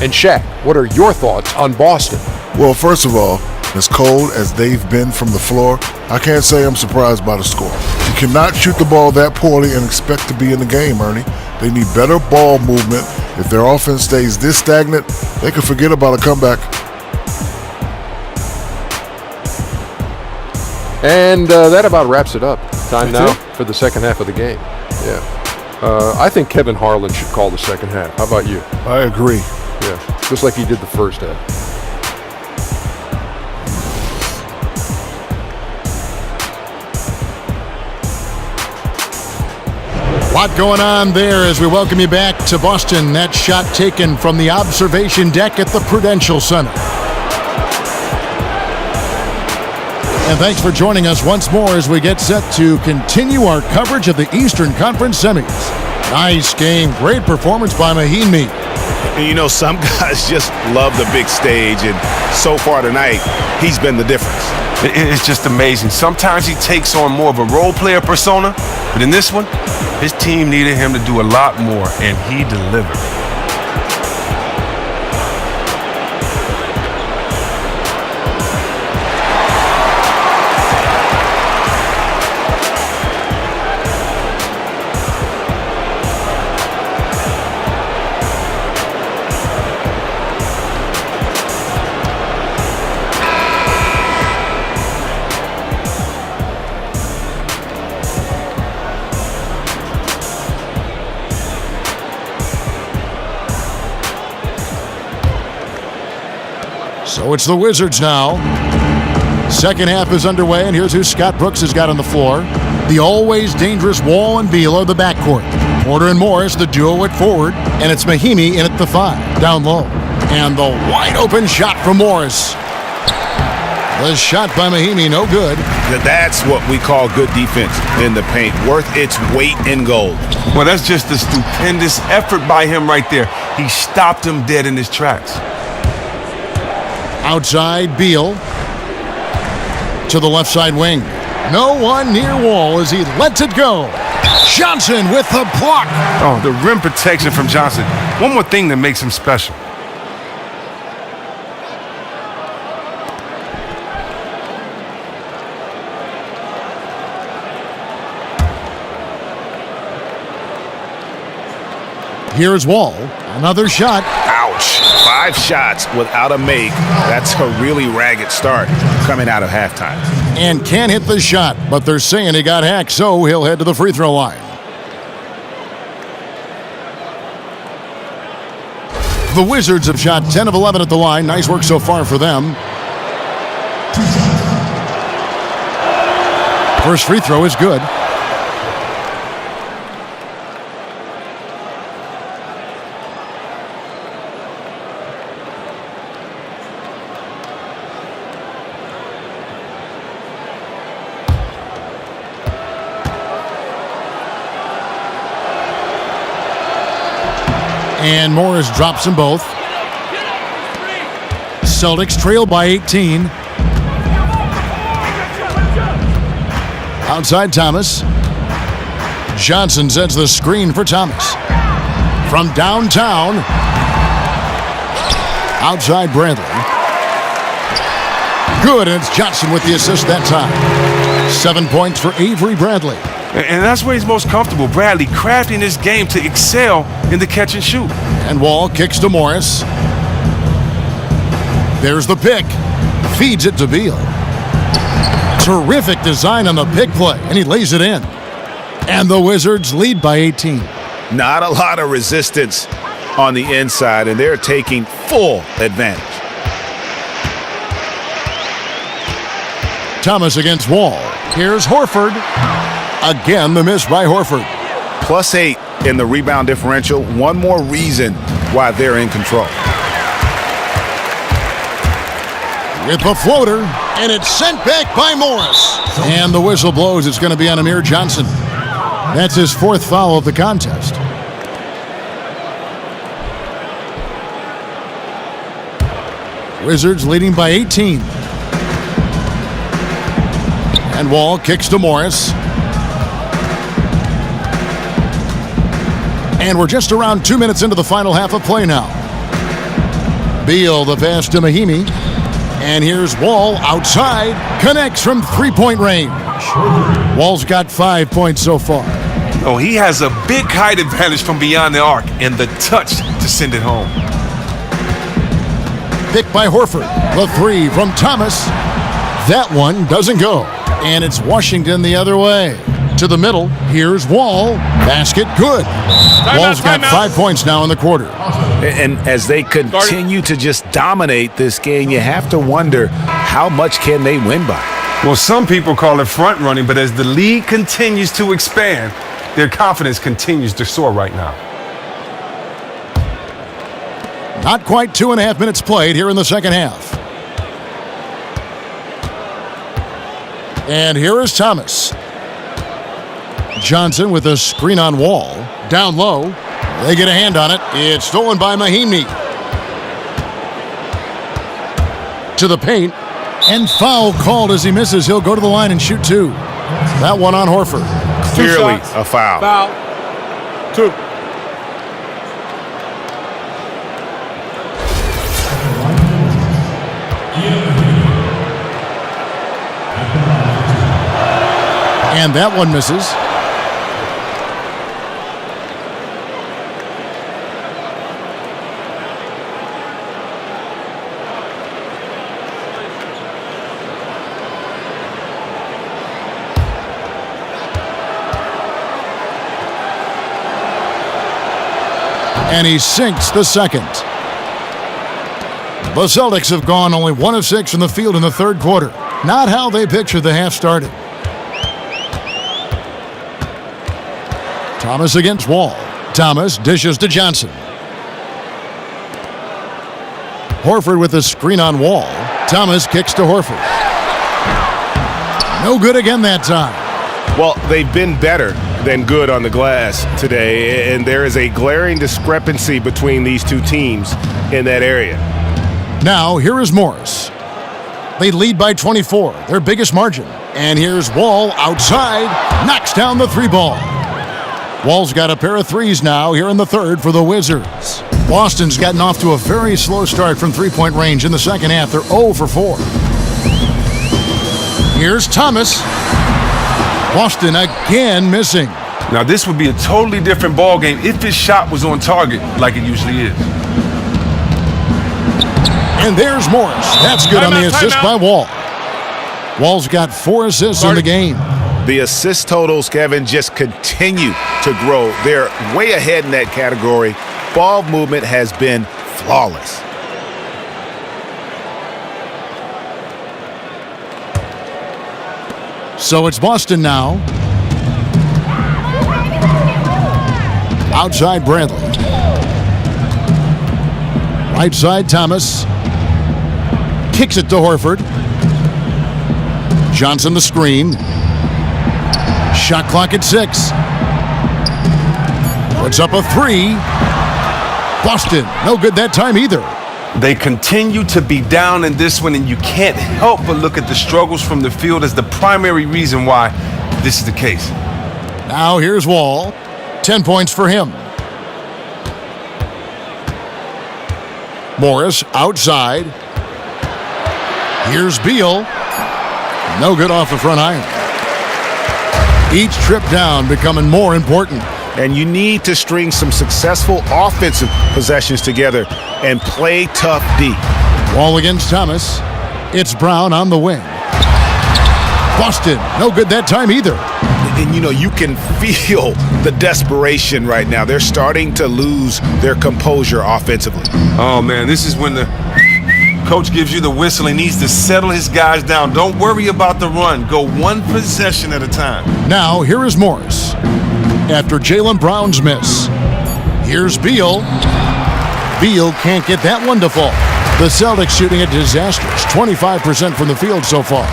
And Shaq, what are your thoughts on Boston? Well, first of all, as cold as they've been from the floor, I can't say I'm surprised by the score. You cannot shoot the ball that poorly and expect to be in the game, Ernie. They need better ball movement. If their offense stays this stagnant, they can forget about a comeback. And that about wraps it up. Time now for the second half of the game. Yeah. I think Kevin Harlan should call the second half. How about you? I agree. Yeah, just like he did the first half. Lot going on there as we welcome you back to Boston. That shot taken from the observation deck at the Prudential Center. And thanks for joining us once more as we get set to continue our coverage of the Eastern Conference semis. Nice game, great performance by Mahinmi. And you know, some guys just love the big stage, and so far tonight, he's been the difference. It's just amazing. Sometimes he takes on more of a role player persona, but in this one, his team needed him to do a lot more, and he delivered. So it's the Wizards now. Second half is underway, and here's who Scott Brooks has got on the floor. The always dangerous Wall and Beal are the backcourt. Porter and Morris, the duo at forward, and it's Mahinmi in at the 5, down low. And the wide open shot from Morris. The shot by Mahinmi, no good. That's what we call good defense in the paint, worth its weight in gold. Well, that's just a stupendous effort by him right there. He stopped him dead in his tracks. Outside, Beal to the left side wing. No one near Wall as he lets it go. Johnson with the block. Oh, the rim protection from Johnson. One more thing that makes him special. Here's Wall. Another shot. Ouch. 5 shots without a make. That's a really ragged start coming out of halftime. And can't hit the shot, but they're saying he got hacked, so he'll head to the free throw line. The Wizards have shot 10 of 11 at the line. Nice work so far for them. First free throw is good. And Morris drops them both. Celtics trail by 18. Outside Thomas. Johnson sets the screen for Thomas. From downtown. Outside Bradley. Good, and it's Johnson with the assist that time. 7 points for Avery Bradley. And that's where he's most comfortable. Bradley crafting his game to excel in the catch and shoot. And Wall kicks to Morris. There's the pick. Feeds it to Beal. Terrific design on the pick play, and he lays it in. And the Wizards lead by 18. Not a lot of resistance on the inside, and they're taking full advantage. Thomas against Wall. Here's Horford. Again, the miss by Horford. +8 in the rebound differential. One more reason why they're in control. With the floater, and it's sent back by Morris. And the whistle blows. It's going to be on Amir Johnson. That's his 4th foul of the contest. Wizards leading by 18. And Wall kicks to Morris. And we're just around 2 minutes into the final half of play now. Beal, the pass to Mahimi. And here's Wall outside. Connects from three-point range. Wall's got 5 points so far. Oh, he has a big height advantage from beyond the arc and the touch to send it home. Picked by Horford. The 3 from Thomas. That one doesn't go. And it's Washington the other way. To the middle, here's Wall. Basket good. Wall's got 5 points now in the quarter. And as they continue to just dominate this game, you have to wonder, how much can they win by? Well, some people call it front running, but as the league continues to expand, their confidence continues to soar right now. Not quite 2.5 minutes played here in the second half. And here is Thomas. Johnson with a screen on Wall. Down low. They get a hand on it. It's stolen by Mahimi. To the paint. And foul called as he misses. He'll go to the line and shoot 2. That one on Horford. Clearly a foul. Foul. 2. And that one misses. And he sinks the second. The Celtics have gone only 1 of 6 from the field in the third quarter. Not how they pictured the half started. Thomas against Wall. Thomas dishes to Johnson. Horford with a screen on Wall. Thomas kicks to Horford. No good again that time. Well, they've been better than good on the glass today, and there is a glaring discrepancy between these two teams in that area. Now, here is Morris. They lead by 24, their biggest margin. And here's Wall outside, knocks down the 3-ball. Wall's got a pair of threes now here in the third for the Wizards. Boston's gotten off to a very slow start from three-point range in the second half. They're 0 for 4. Here's Thomas. Boston again missing. Now, this would be a totally different ball game if his shot was on target like it usually is. And there's Morris. That's good on the assist by Wall. Wall's got 4 assists in the game. The assist totals, Kevin, just continue to grow. They're way ahead in that category. Ball movement has been flawless. So it's Boston now. Outside Bradley. Right side Thomas. Kicks it to Horford. Johnson the screen. Shot clock at 6. Puts up a 3. Boston, no good that time either. They continue to be down in this one, and you can't help but look at the struggles from the field as the primary reason why this is the case. Now here's Wall. 10 points for him. Morris outside. Here's Beal. No good off the front iron. Each trip down becoming more important. And you need to string some successful offensive possessions together and play tough D. Wall against Thomas. It's Brown on the wing. Boston, no good that time either. And, you know, you can feel the desperation right now. They're starting to lose their composure offensively. Oh, man, this is when the coach gives you the whistle. He needs to settle his guys down. Don't worry about the run. Go one possession at a time. Now, here is Morris. After Jaylen Brown's miss. Here's Beal. Beal can't get that one to fall. The Celtics shooting a disastrous 25% from the field so far.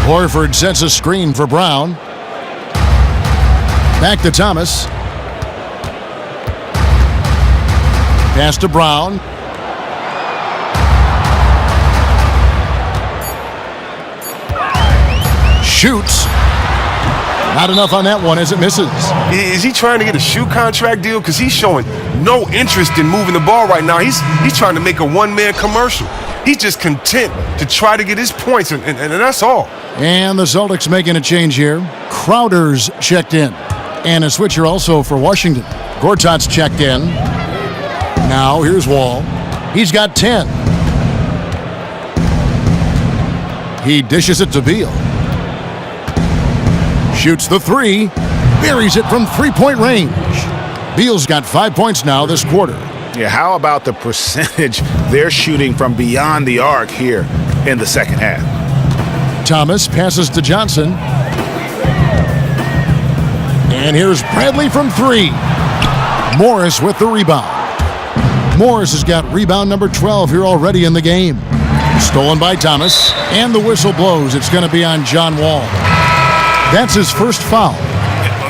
Horford sets a screen for Brown. Back to Thomas. Pass to Brown. Shoots. Not enough on that one as it misses. Is he trying to get a shoe contract deal? Because he's showing no interest in moving the ball right now. He's trying to make a one-man commercial. He's just content to try to get his points, and that's all. And the Celtics making a change here. Crowder's checked in. And a switcher also for Washington. Gortat's checked in. Now here's Wall. He's got 10. He dishes it to Beal. Shoots the 3. Buries it from three-point range. Beal's got 5 points now this quarter. Yeah, how about the percentage they're shooting from beyond the arc here in the second half? Thomas passes to Johnson. And here's Bradley from 3. Morris with the rebound. Morris has got rebound number 12 here already in the game. Stolen by Thomas. And the whistle blows. It's going to be on John Wall. That's his first foul.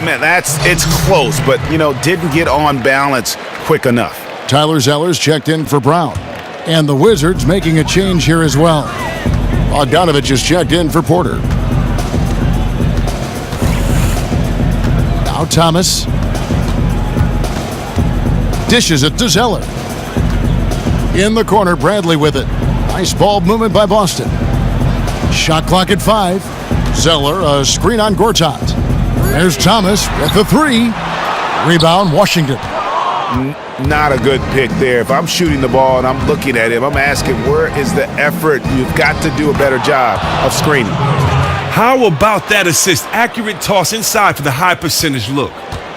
Man, it's close, but, didn't get on balance quick enough. Tyler Zeller's checked in for Brown. And the Wizards making a change here as well. Bogdanovich is checked in for Porter. Now Thomas. Dishes it to Zeller. In the corner, Bradley with it. Nice ball movement by Boston. Shot clock at 5. Zeller, a screen on Gortat. There's Thomas with the 3. Rebound, Washington. Not a good pick there. If I'm shooting the ball and I'm looking at him, I'm asking, where is the effort? You've got to do a better job of screening. How about that assist? Accurate toss inside for the high percentage look.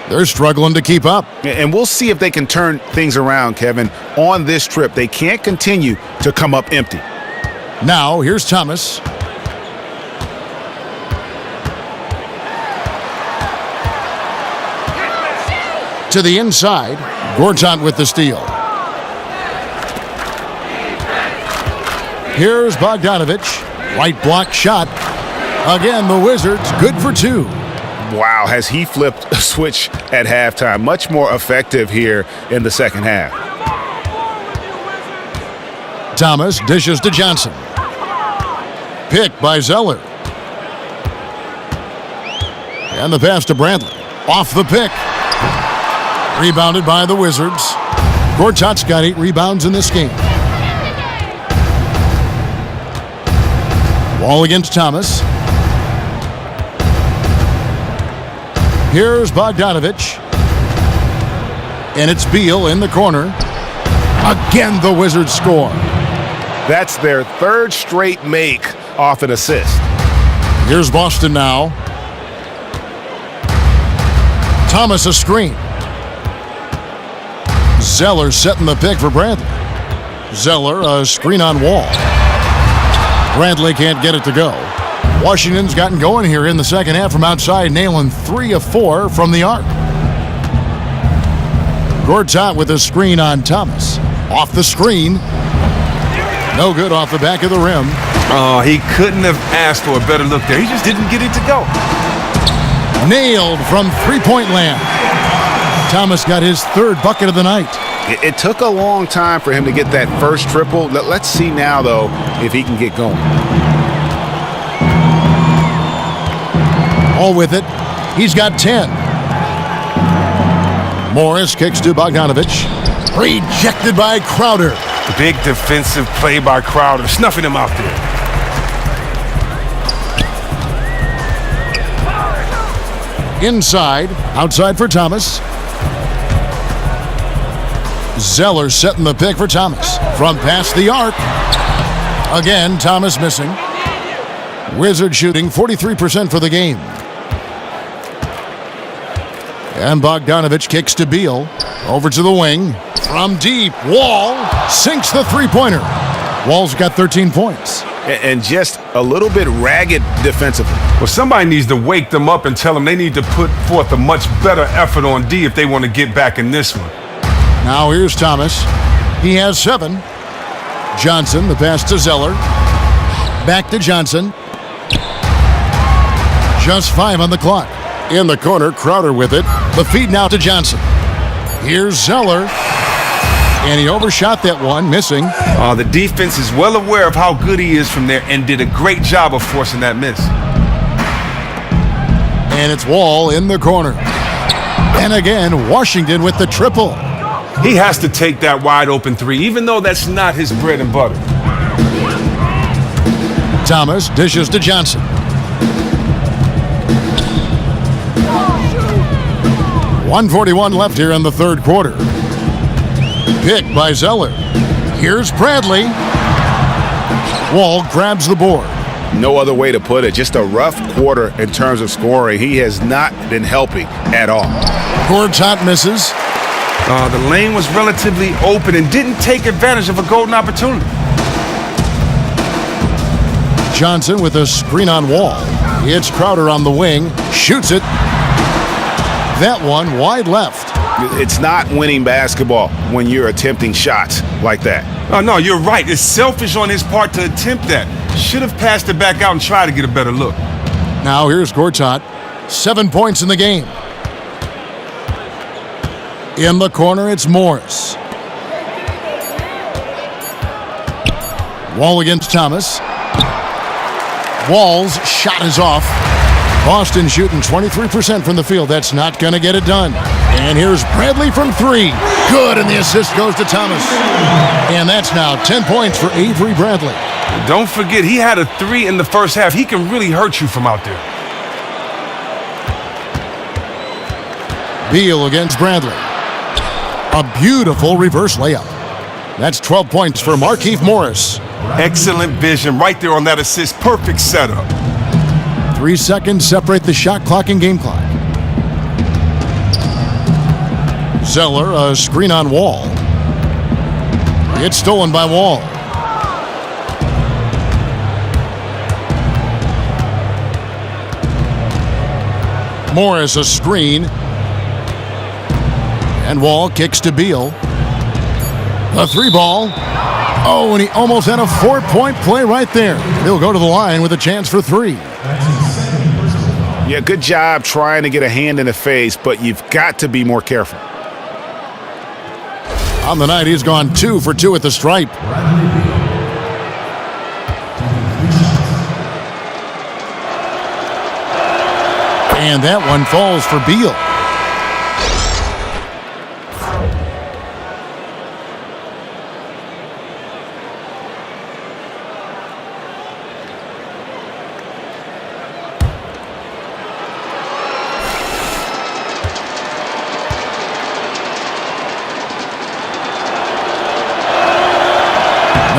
They're struggling to keep up. And we'll see if they can turn things around, Kevin. On this trip, they can't continue to come up empty. Now, here's Thomas. To the inside, Gortat with the steal. Here's Bogdanovich. Right block shot. Again, the Wizards good for 2. Wow, has he flipped a switch at halftime. Much more effective here in the second half. Thomas dishes to Johnson. Pick by Zeller. And the pass to Bradley. Off the pick. Rebounded by the Wizards. Gortat's got 8 rebounds in this game. Wall against Thomas. Here's Bogdanovich. And it's Beal in the corner. Again, the Wizards score. That's their third straight make off an assist. Here's Boston now. Thomas a screen. Zeller setting the pick for Bradley. Zeller a screen on Wall. Bradley can't get it to go. Washington's gotten going here in the second half from outside, nailing 3 of 4 from the arc. Gortat with a screen on Thomas. Off the screen. No good off the back of the rim. Oh, he couldn't have asked for a better look there. He just didn't get it to go. Nailed from three-point land. Thomas got his third bucket of the night. It took a long time for him to get that first triple. Let's see now, though, if he can get going. All with it. He's got 10. Morris kicks to Bogdanovich. Rejected by Crowder. Big defensive play by Crowder, snuffing him out there. Inside, outside for Thomas. Zeller setting the pick for Thomas. From past the arc. Again, Thomas missing. Wizards shooting 43% for the game. And Bogdanovich kicks to Beal. Over to the wing. From deep, Wall sinks the three-pointer. Wall's got 13 points. And just a little bit ragged defensively. Well, somebody needs to wake them up and tell them they need to put forth a much better effort on D if they want to get back in this one. Now here's Thomas. He has 7. Johnson, the pass to Zeller. Back to Johnson. Just 5 on the clock. In the corner, Crowder with it. The feed now to Johnson. Here's Zeller. And he overshot that one, missing. The defense is well aware of how good he is from there and did a great job of forcing that miss. And it's Wall in the corner. And again, Washington with the triple. He has to take that wide open 3, even though that's not his bread and butter. Thomas dishes to Johnson. .141 left here in the third quarter. Pick by Zeller. Here's Bradley. Wall grabs the board. No other way to put it. Just a rough quarter in terms of scoring. He has not been helping at all. Gortat misses. The lane was relatively open and didn't take advantage of a golden opportunity. Johnson with a screen on Wall. It's Crowder on the wing. Shoots it. That one wide left. It's not winning basketball when you're attempting shots like that. Oh, no, you're right. It's selfish on his part to attempt that. Should have passed it back out and tried to get a better look. Now here's Gortat. 7 points in the game. In the corner, it's Morris. Wall against Thomas. Wall's shot is off. Boston shooting 23% from the field. That's not going to get it done. And here's Bradley from 3. Good, and the assist goes to Thomas. And that's now 10 points for Avery Bradley. Don't forget, he had a 3 in the first half. He can really hurt you from out there. Beal against Bradley. A beautiful reverse layup. That's 12 points for Markieff Morris. Excellent vision right there on that assist. Perfect setup. 3 seconds separate the shot clock and game clock. Zeller, a screen on Wall. It's stolen by Wall. Morris, a screen. And Wall kicks to Beal. A 3-ball. Oh, and he almost had a 4-point play right there. He'll go to the line with a chance for 3. Yeah, good job trying to get a hand in the face, but you've got to be more careful. On the night, he's gone 2 for 2 at the stripe. And that one falls for Beal.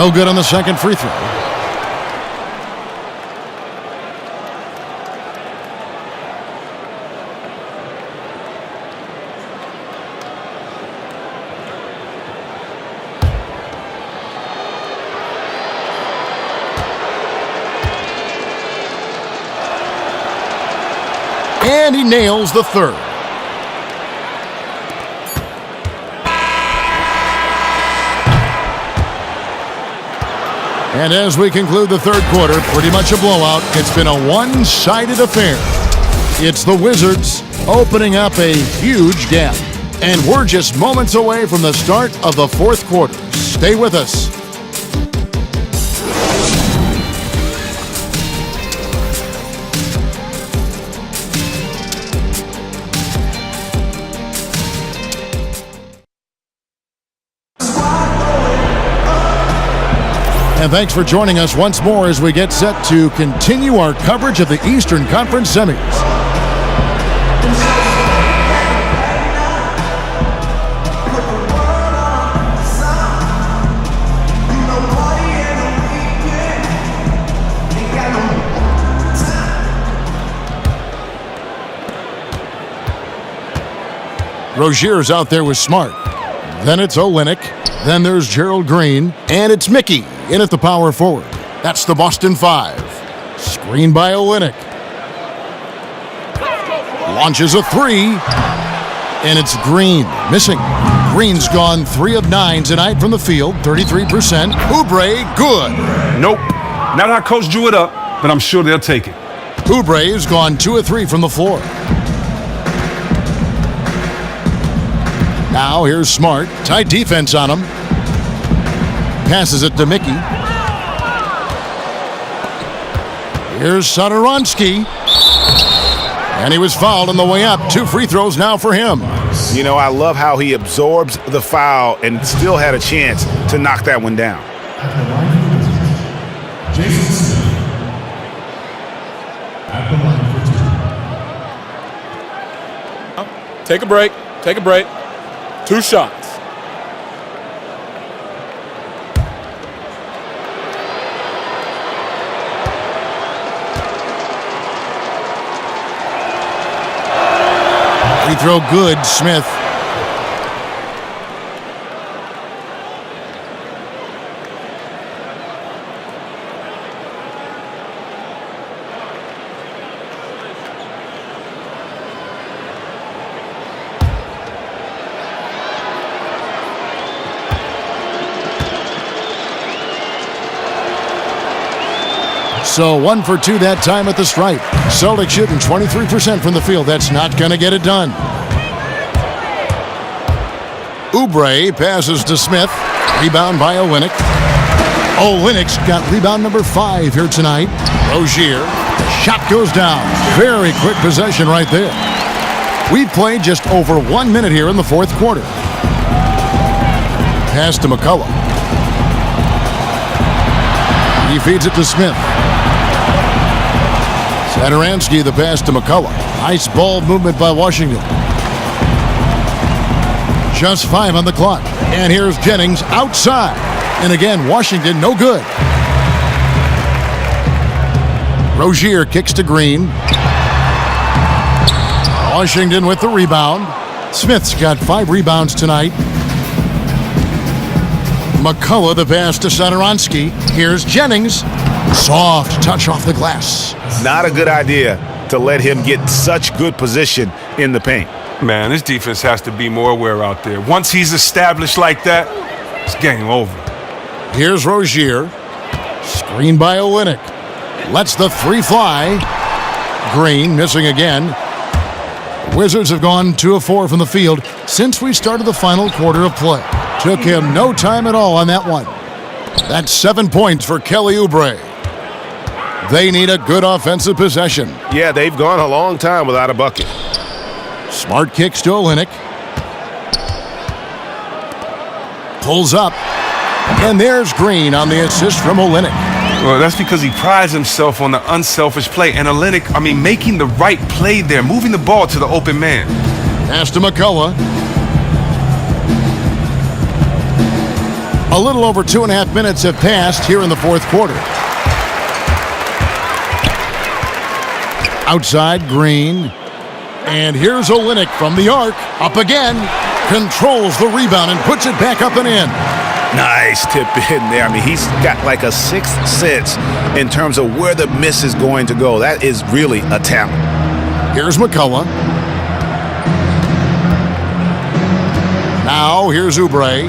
No good on the second free throw. And he nails the third. And as we conclude the third quarter, pretty much a blowout. It's been a one-sided affair. It's the Wizards opening up a huge gap. And we're just moments away from the start of the fourth quarter. Stay with us. And thanks for joining us once more as we get set to continue our coverage of the Eastern Conference semis. Rozier's out there with Smart. Then it's Olynyk. Then there's Gerald Green. And it's Mickey in at the power forward. That's the Boston Five. Screen by Olynyk. Launches a three. And it's Green. Missing. Green's gone 3 of 9 tonight from the field. 33%. Oubre, good. Nope. Not how Coach drew it up, but I'm sure they'll take it. Oubre's gone 2 of 3 from the floor. Now here's Smart. Tight defense on him. Passes it to Mickey. Here's Satoransky. And he was fouled on the way up. 2 free throws now for him. You know, I love how he absorbs the foul and still had a chance to knock that one down. Jason Smith at the line for 2. Take a break. Take a break. 2 shots. Free throw good, Smith. So 1 for 2 that time at the stripe. Celtics shooting 23% from the field. That's not going to get it done. Oubre passes to Smith. Rebound by Olynyk. Olynyk's got rebound number 5 here tonight. Rozier. Shot goes down. Very quick possession right there. We've played just over 1 minute here in the fourth quarter. Pass to McCullough. He feeds it to Smith. Satoransky, the pass to McCullough. Nice ball movement by Washington. Just 5 on the clock. And here's Jennings outside. And again, Washington no good. Rozier kicks to Green. Washington with the rebound. Smith's got 5 rebounds tonight. McCullough the pass to Satoransky. Here's Jennings. Soft touch off the glass. Not a good idea to let him get such good position in the paint. Man, this defense has to be more aware out there. Once he's established like that, it's game over. Here's Rozier. Screen by Olynyk. Lets the 3 fly. Green missing again. Wizards have gone 2 of 4 from the field since we started the final quarter of play. Took him no time at all on that one. That's 7 points for Kelly Oubre. They need a good offensive possession. Yeah, they've gone a long time without a bucket. Smart kicks to Olynyk. Pulls up. And there's Green on the assist from Olynyk. Well, that's because he prides himself on the unselfish play. And Olynyk, making the right play there, moving the ball to the open man. Pass to McCullough. A little over 2.5 minutes have passed here in the fourth quarter. Outside, Green. And here's Olynyk from the arc. Up again. Controls the rebound and puts it back up and in. Nice tip in there. I mean, he's got like a sixth sense in terms of where the miss is going to go. That is really a talent. Here's McCullough. Now here's Oubre.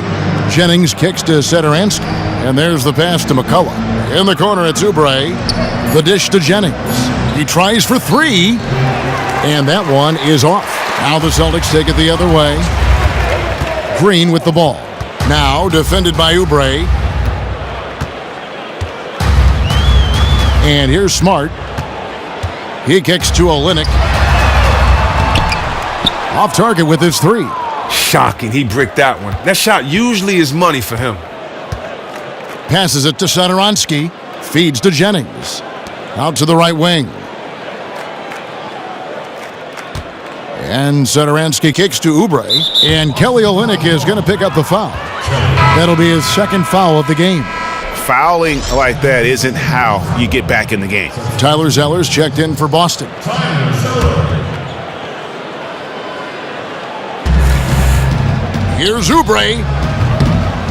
Jennings kicks to Satoransky. And there's the pass to McCullough. In the corner, it's Oubre. The dish to Jennings. He tries for three. And that one is off. Now the Celtics take it the other way. Green with the ball. Now defended by Oubre. And here's Smart. He kicks to Olynyk. Off target with his three. Shocking, he bricked that one. That shot usually is money for him. Passes it to Satoransky. Feeds to Jennings. Out to the right wing. And Satoransky kicks to Oubre. And Kelly Olynyk is going to pick up the foul. That'll be his second foul of the game. Fouling like that isn't how you get back in the game. Tyler Zeller's checked in for Boston. Here's Oubre.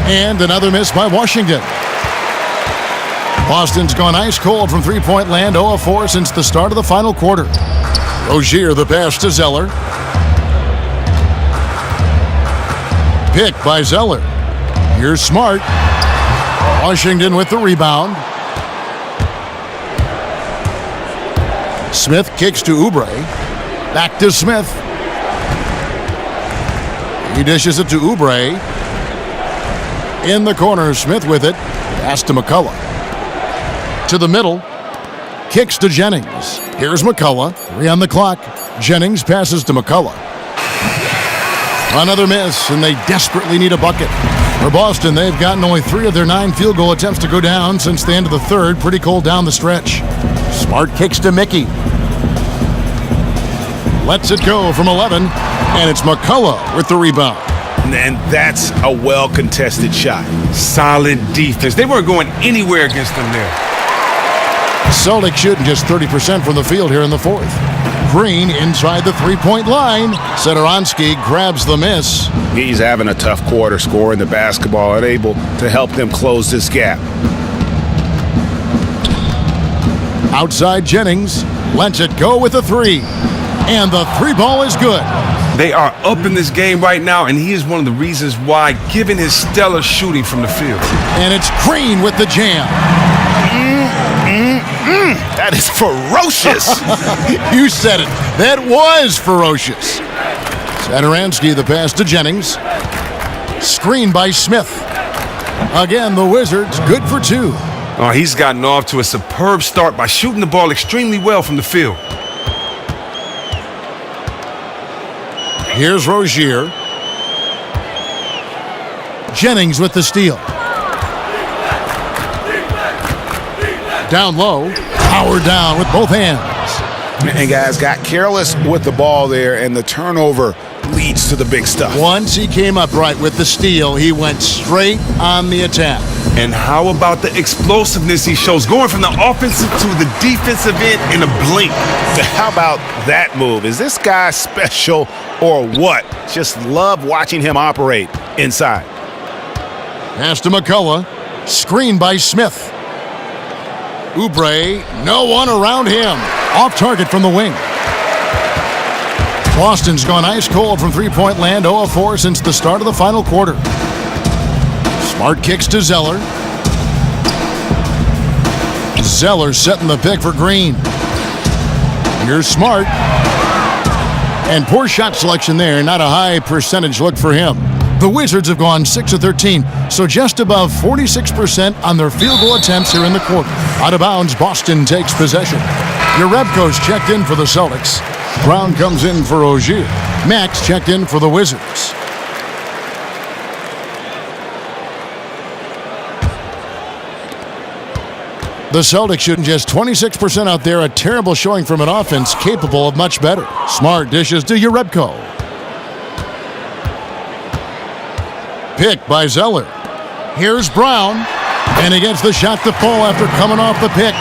And another miss by Washington. Boston's gone ice cold from three-point land, 0 of 4 since the start of the final quarter. Rozier the pass to Zeller. Pick by Zeller. Here's Smart. Washington with the rebound. Smith kicks to Oubre. Back to Smith. He dishes it to Oubre. In the corner, Smith with it. Pass to McCullough. To the middle. Kicks to Jennings. Here's McCullough. 3 on the clock. Jennings passes to McCullough. Another miss, and they desperately need a bucket. For Boston, they've gotten only 3 of their 9 field goal attempts to go down since the end of the third. Pretty cold down the stretch. Smart kicks to Mickey. Lets it go from 11, and it's McCullough with the rebound. And that's a well-contested shot. Solid defense. They weren't going anywhere against them there. Celtics shooting just 30% from the field here in the fourth. Green inside the three-point line. Satoransky grabs the miss. He's having a tough quarter, scoring the basketball, unable to help them close this gap. Outside Jennings. Lets it go with a three. And the three ball is good. They are up in this game right now, and he is one of the reasons why, given his stellar shooting from the field. And it's Green with the jam. That is ferocious. You said it. That was ferocious. Satoransky the pass to Jennings. Screen by Smith. Again, the Wizards good for 2. Oh, he's gotten off to a superb start by shooting the ball extremely well from the field. Here's Rozier. Jennings with the steal. Down low. Powered down with both hands. And guys got careless with the ball there, and the turnover leads to the big stuff. Once he came up right with the steal, he went straight on the attack. And how about the explosiveness he shows, going from the offensive to the defensive end in a blink? How about that move? Is this guy special or what? Just love watching him operate inside. Pass to McCullough. Screen by Smith. Oubre, no one around him. Off target from the wing. Boston's gone ice cold from three-point land, 0 of 4 since the start of the final quarter. Smart kicks to Zeller. Zeller setting the pick for Green. Here's Smart. And poor shot selection there, not a high percentage look for him. The Wizards have gone 6 of 13, so just above 46% on their field goal attempts here in the quarter. Out of bounds, Boston takes possession. Jerebko's checked in for the Celtics. Brown comes in for Rozier. Max checked in for the Wizards. The Celtics shooting just 26% out there, a terrible showing from an offense capable of much better. Smart dishes to Jerebko. Pick by Zeller. Here's Brown, and he gets the shot to fall after coming off the pick.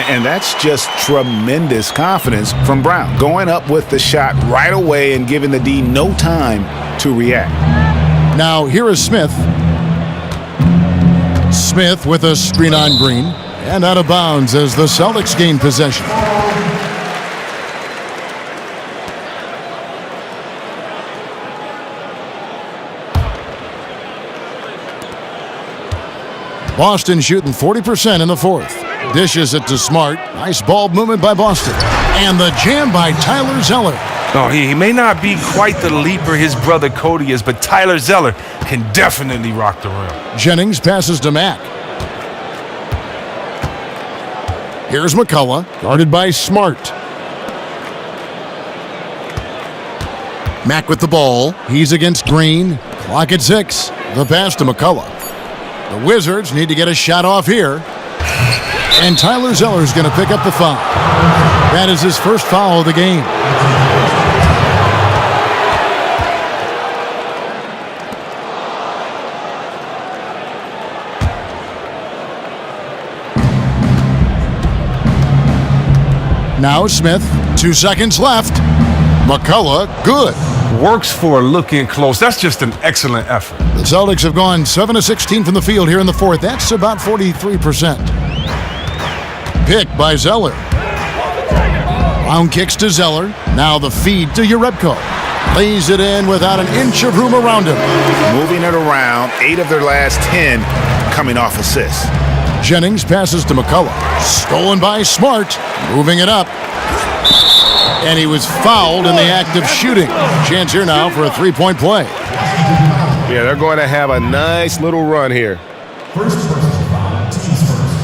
And that's just tremendous confidence from Brown, going up with the shot right away and giving the D no time to react. Now here is Smith. Smith with a screen on Green, and out of bounds as the Celtics gain possession. Boston shooting 40% in the fourth. Dishes it to Smart. Nice ball movement by Boston. And the jam by Tyler Zeller. No, he may not be quite the leaper his brother Cody is, but Tyler Zeller can definitely rock the rim. Jennings passes to Mack. Here's McCullough, guarded by Smart. Mack with the ball. He's against Green. Clock at 6. The pass to McCullough. The Wizards need to get a shot off here. And Tyler Zeller is going to pick up the foul. That is his first foul of the game. Now Smith, 2 seconds left. McCullough, good. Works for looking close. That's just an excellent effort. The Celtics have gone 7 of 16 from the field here in the fourth. That's about 43%. Pick by Zeller. Brown kicks to Zeller. Now the feed to Jerebko. Lays it in without an inch of room around him. Moving it around, 8 of their last 10 coming off assists. Jennings passes to McCullough. Stolen by Smart. Moving it up. And he was fouled in the act of shooting. Chance here now for a three-point play. Yeah, they're going to have a nice little run here. First personal foul, teams first.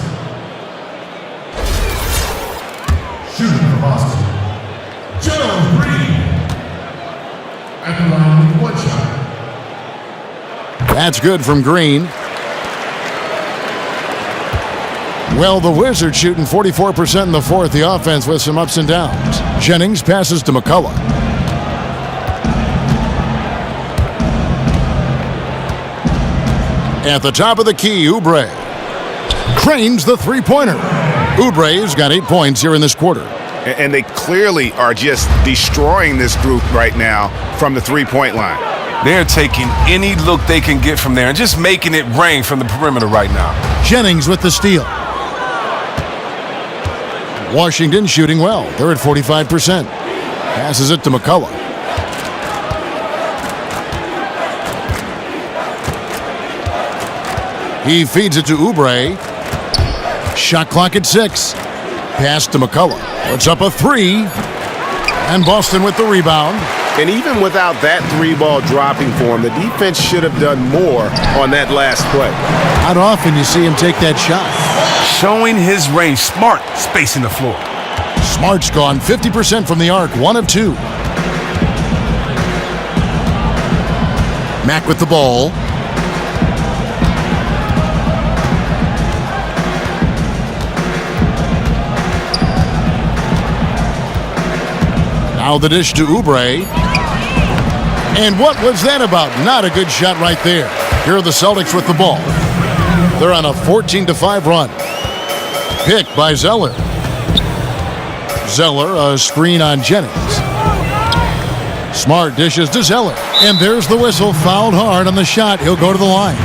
Shooting for Boston, Joe Green. At the line with 1 shot. That's good from Green. Well, the Wizards shooting 44% in the fourth. The offense with some ups and downs. Jennings passes to McCullough. At the top of the key, Oubre. Cranes the three-pointer. Oubre's got 8 points here in this quarter. And they clearly are just destroying this group right now from the three-point line. They're taking any look they can get from there and just making it rain from the perimeter right now. Jennings with the steal. Washington shooting well. They're at 45%. Passes it to McCullough. He feeds it to Oubre. Shot clock at 6. Pass to McCullough. Puts up a 3. And Boston with the rebound. And even without that 3-ball dropping for him, the defense should have done more on that last play. How often you see him take that shot? Showing his range. Smart spacing the floor. Smart's gone 50% from the arc. 1 of 2. Mack with the ball. Now the dish to Oubre. And what was that about? Not a good shot right there. Here are the Celtics with the ball. They're on a 14-5 run. Pick by Zeller. Zeller, a screen on Jennings. Smart dishes to Zeller. And there's the whistle. Fouled hard on the shot. He'll go to the line.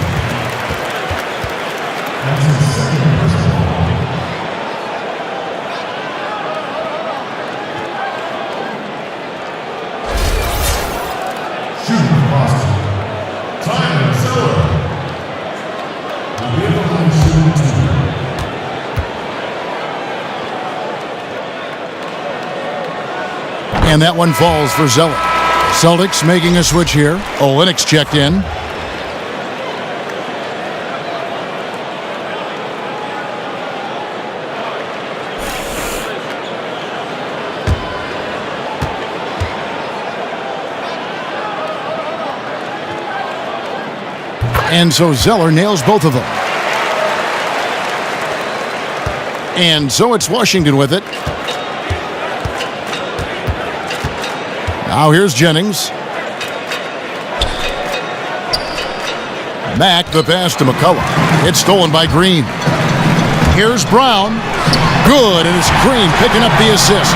And that one falls for Zeller. Celtics making a switch here. Olynyk checked in. And so Zeller nails both of them. And so it's Washington with it. Now here's Jennings. Mack, the pass to McCullough. It's stolen by Green. Here's Brown. Good, and it's Green picking up the assist.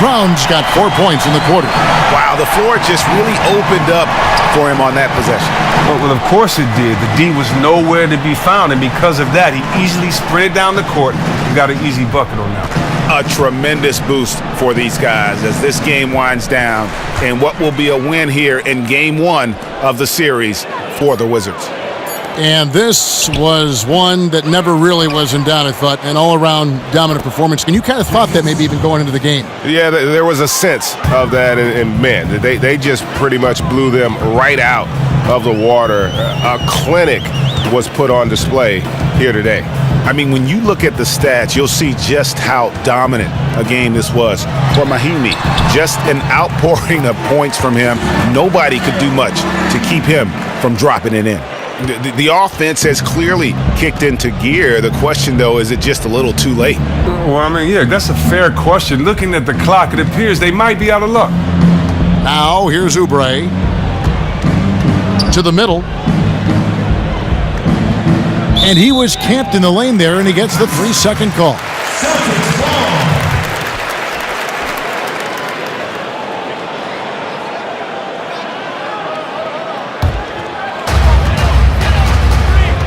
Brown's got 4 points in the quarter. Wow, the floor just really opened up for him on that possession. Well, of course it did. The D was nowhere to be found, and because of that, he easily sprinted down the court and got an easy bucket on that. A tremendous boost for these guys as this game winds down, and what will be a win here in Game 1 of the series for the Wizards. And this was one that never really was in doubt, I thought, an all-around dominant performance. And you kind of thought that maybe even going into the game. Yeah, there was a sense of that, and man, they just pretty much blew them right out of the water. A clinic was put on display here today. I mean, when you look at the stats, you'll see just how dominant a game this was for Mahinmi. Just an outpouring of points from him. Nobody could do much to keep him from dropping it in. The offense has clearly kicked into gear. The question, though, is it just a little too late? Well, I mean, yeah, that's a fair question. Looking at the clock, it appears they might be out of luck. Now, here's Oubre. To the middle. And he was camped in the lane there, and he gets the 3-second call. Celtics ball.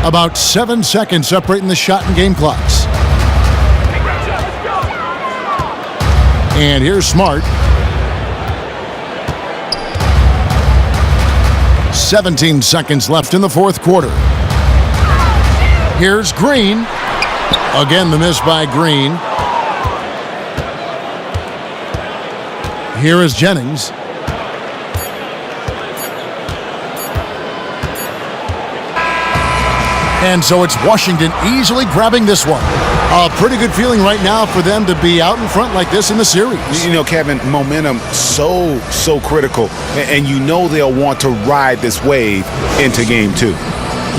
About 7 seconds separating the shot and game clocks. And here's Smart. 17 seconds left in the fourth quarter. Here's Green. Again, the miss by Green. Here is Jennings. And so it's Washington easily grabbing this one. A pretty good feeling right now for them to be out in front like this in the series. You know, Kevin, momentum so critical. And you know they'll want to ride this wave into Game 2.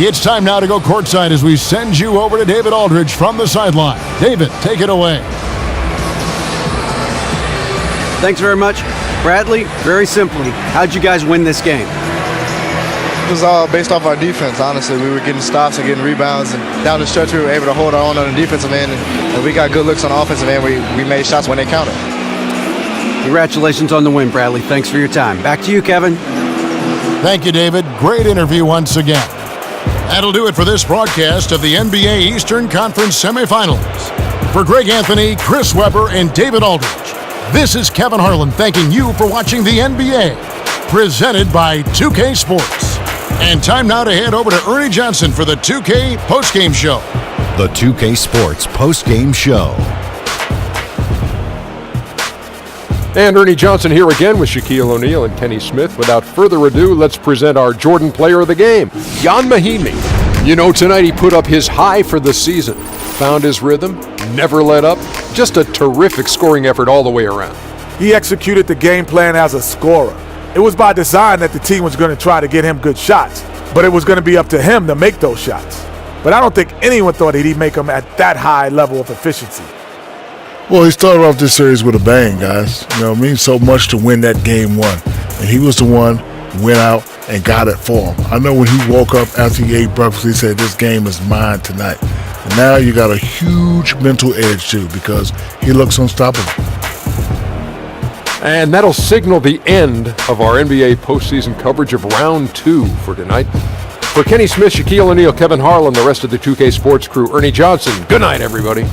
It's time now to go courtside as we send you over to David Aldridge from the sideline. David, take it away. Thanks very much. Bradley, very simply, how'd you guys win this game? It was all based off our defense, honestly. We were getting stops and getting rebounds, and down the stretch we were able to hold our own on the defensive end, and we got good looks on the offensive end. We made shots when they counted. Congratulations on the win, Bradley. Thanks for your time. Back to you, Kevin. Thank you, David. Great interview once again. That'll do it for this broadcast of the NBA Eastern Conference Semifinals. For Greg Anthony, Chris Webber, and David Aldridge, this is Kevin Harlan thanking you for watching the NBA, presented by 2K Sports. And time now to head over to Ernie Johnson for the 2K postgame show. The 2K Sports postgame show. And Ernie Johnson here again with Shaquille O'Neal and Kenny Smith. Without further ado, let's present our Jordan player of the game, Jan Mahinmi. You know, tonight he put up his high for the season. Found his rhythm, never let up. Just a terrific scoring effort all the way around. He executed the game plan as a scorer. It was by design that the team was going to try to get him good shots, but it was going to be up to him to make those shots. But I don't think anyone thought he'd make them at that high level of efficiency. Well, he started off this series with a bang, guys. You know, it means so much to win that Game 1. And he was the one who went out and got it for him. I know when he woke up after he ate breakfast, he said, this game is mine tonight. And now you got a huge mental edge, too, because he looks unstoppable. And that'll signal the end of our NBA postseason coverage of Round 2 for tonight. For Kenny Smith, Shaquille O'Neal, Kevin Harlan, the rest of the 2K Sports crew, Ernie Johnson, good night, everybody.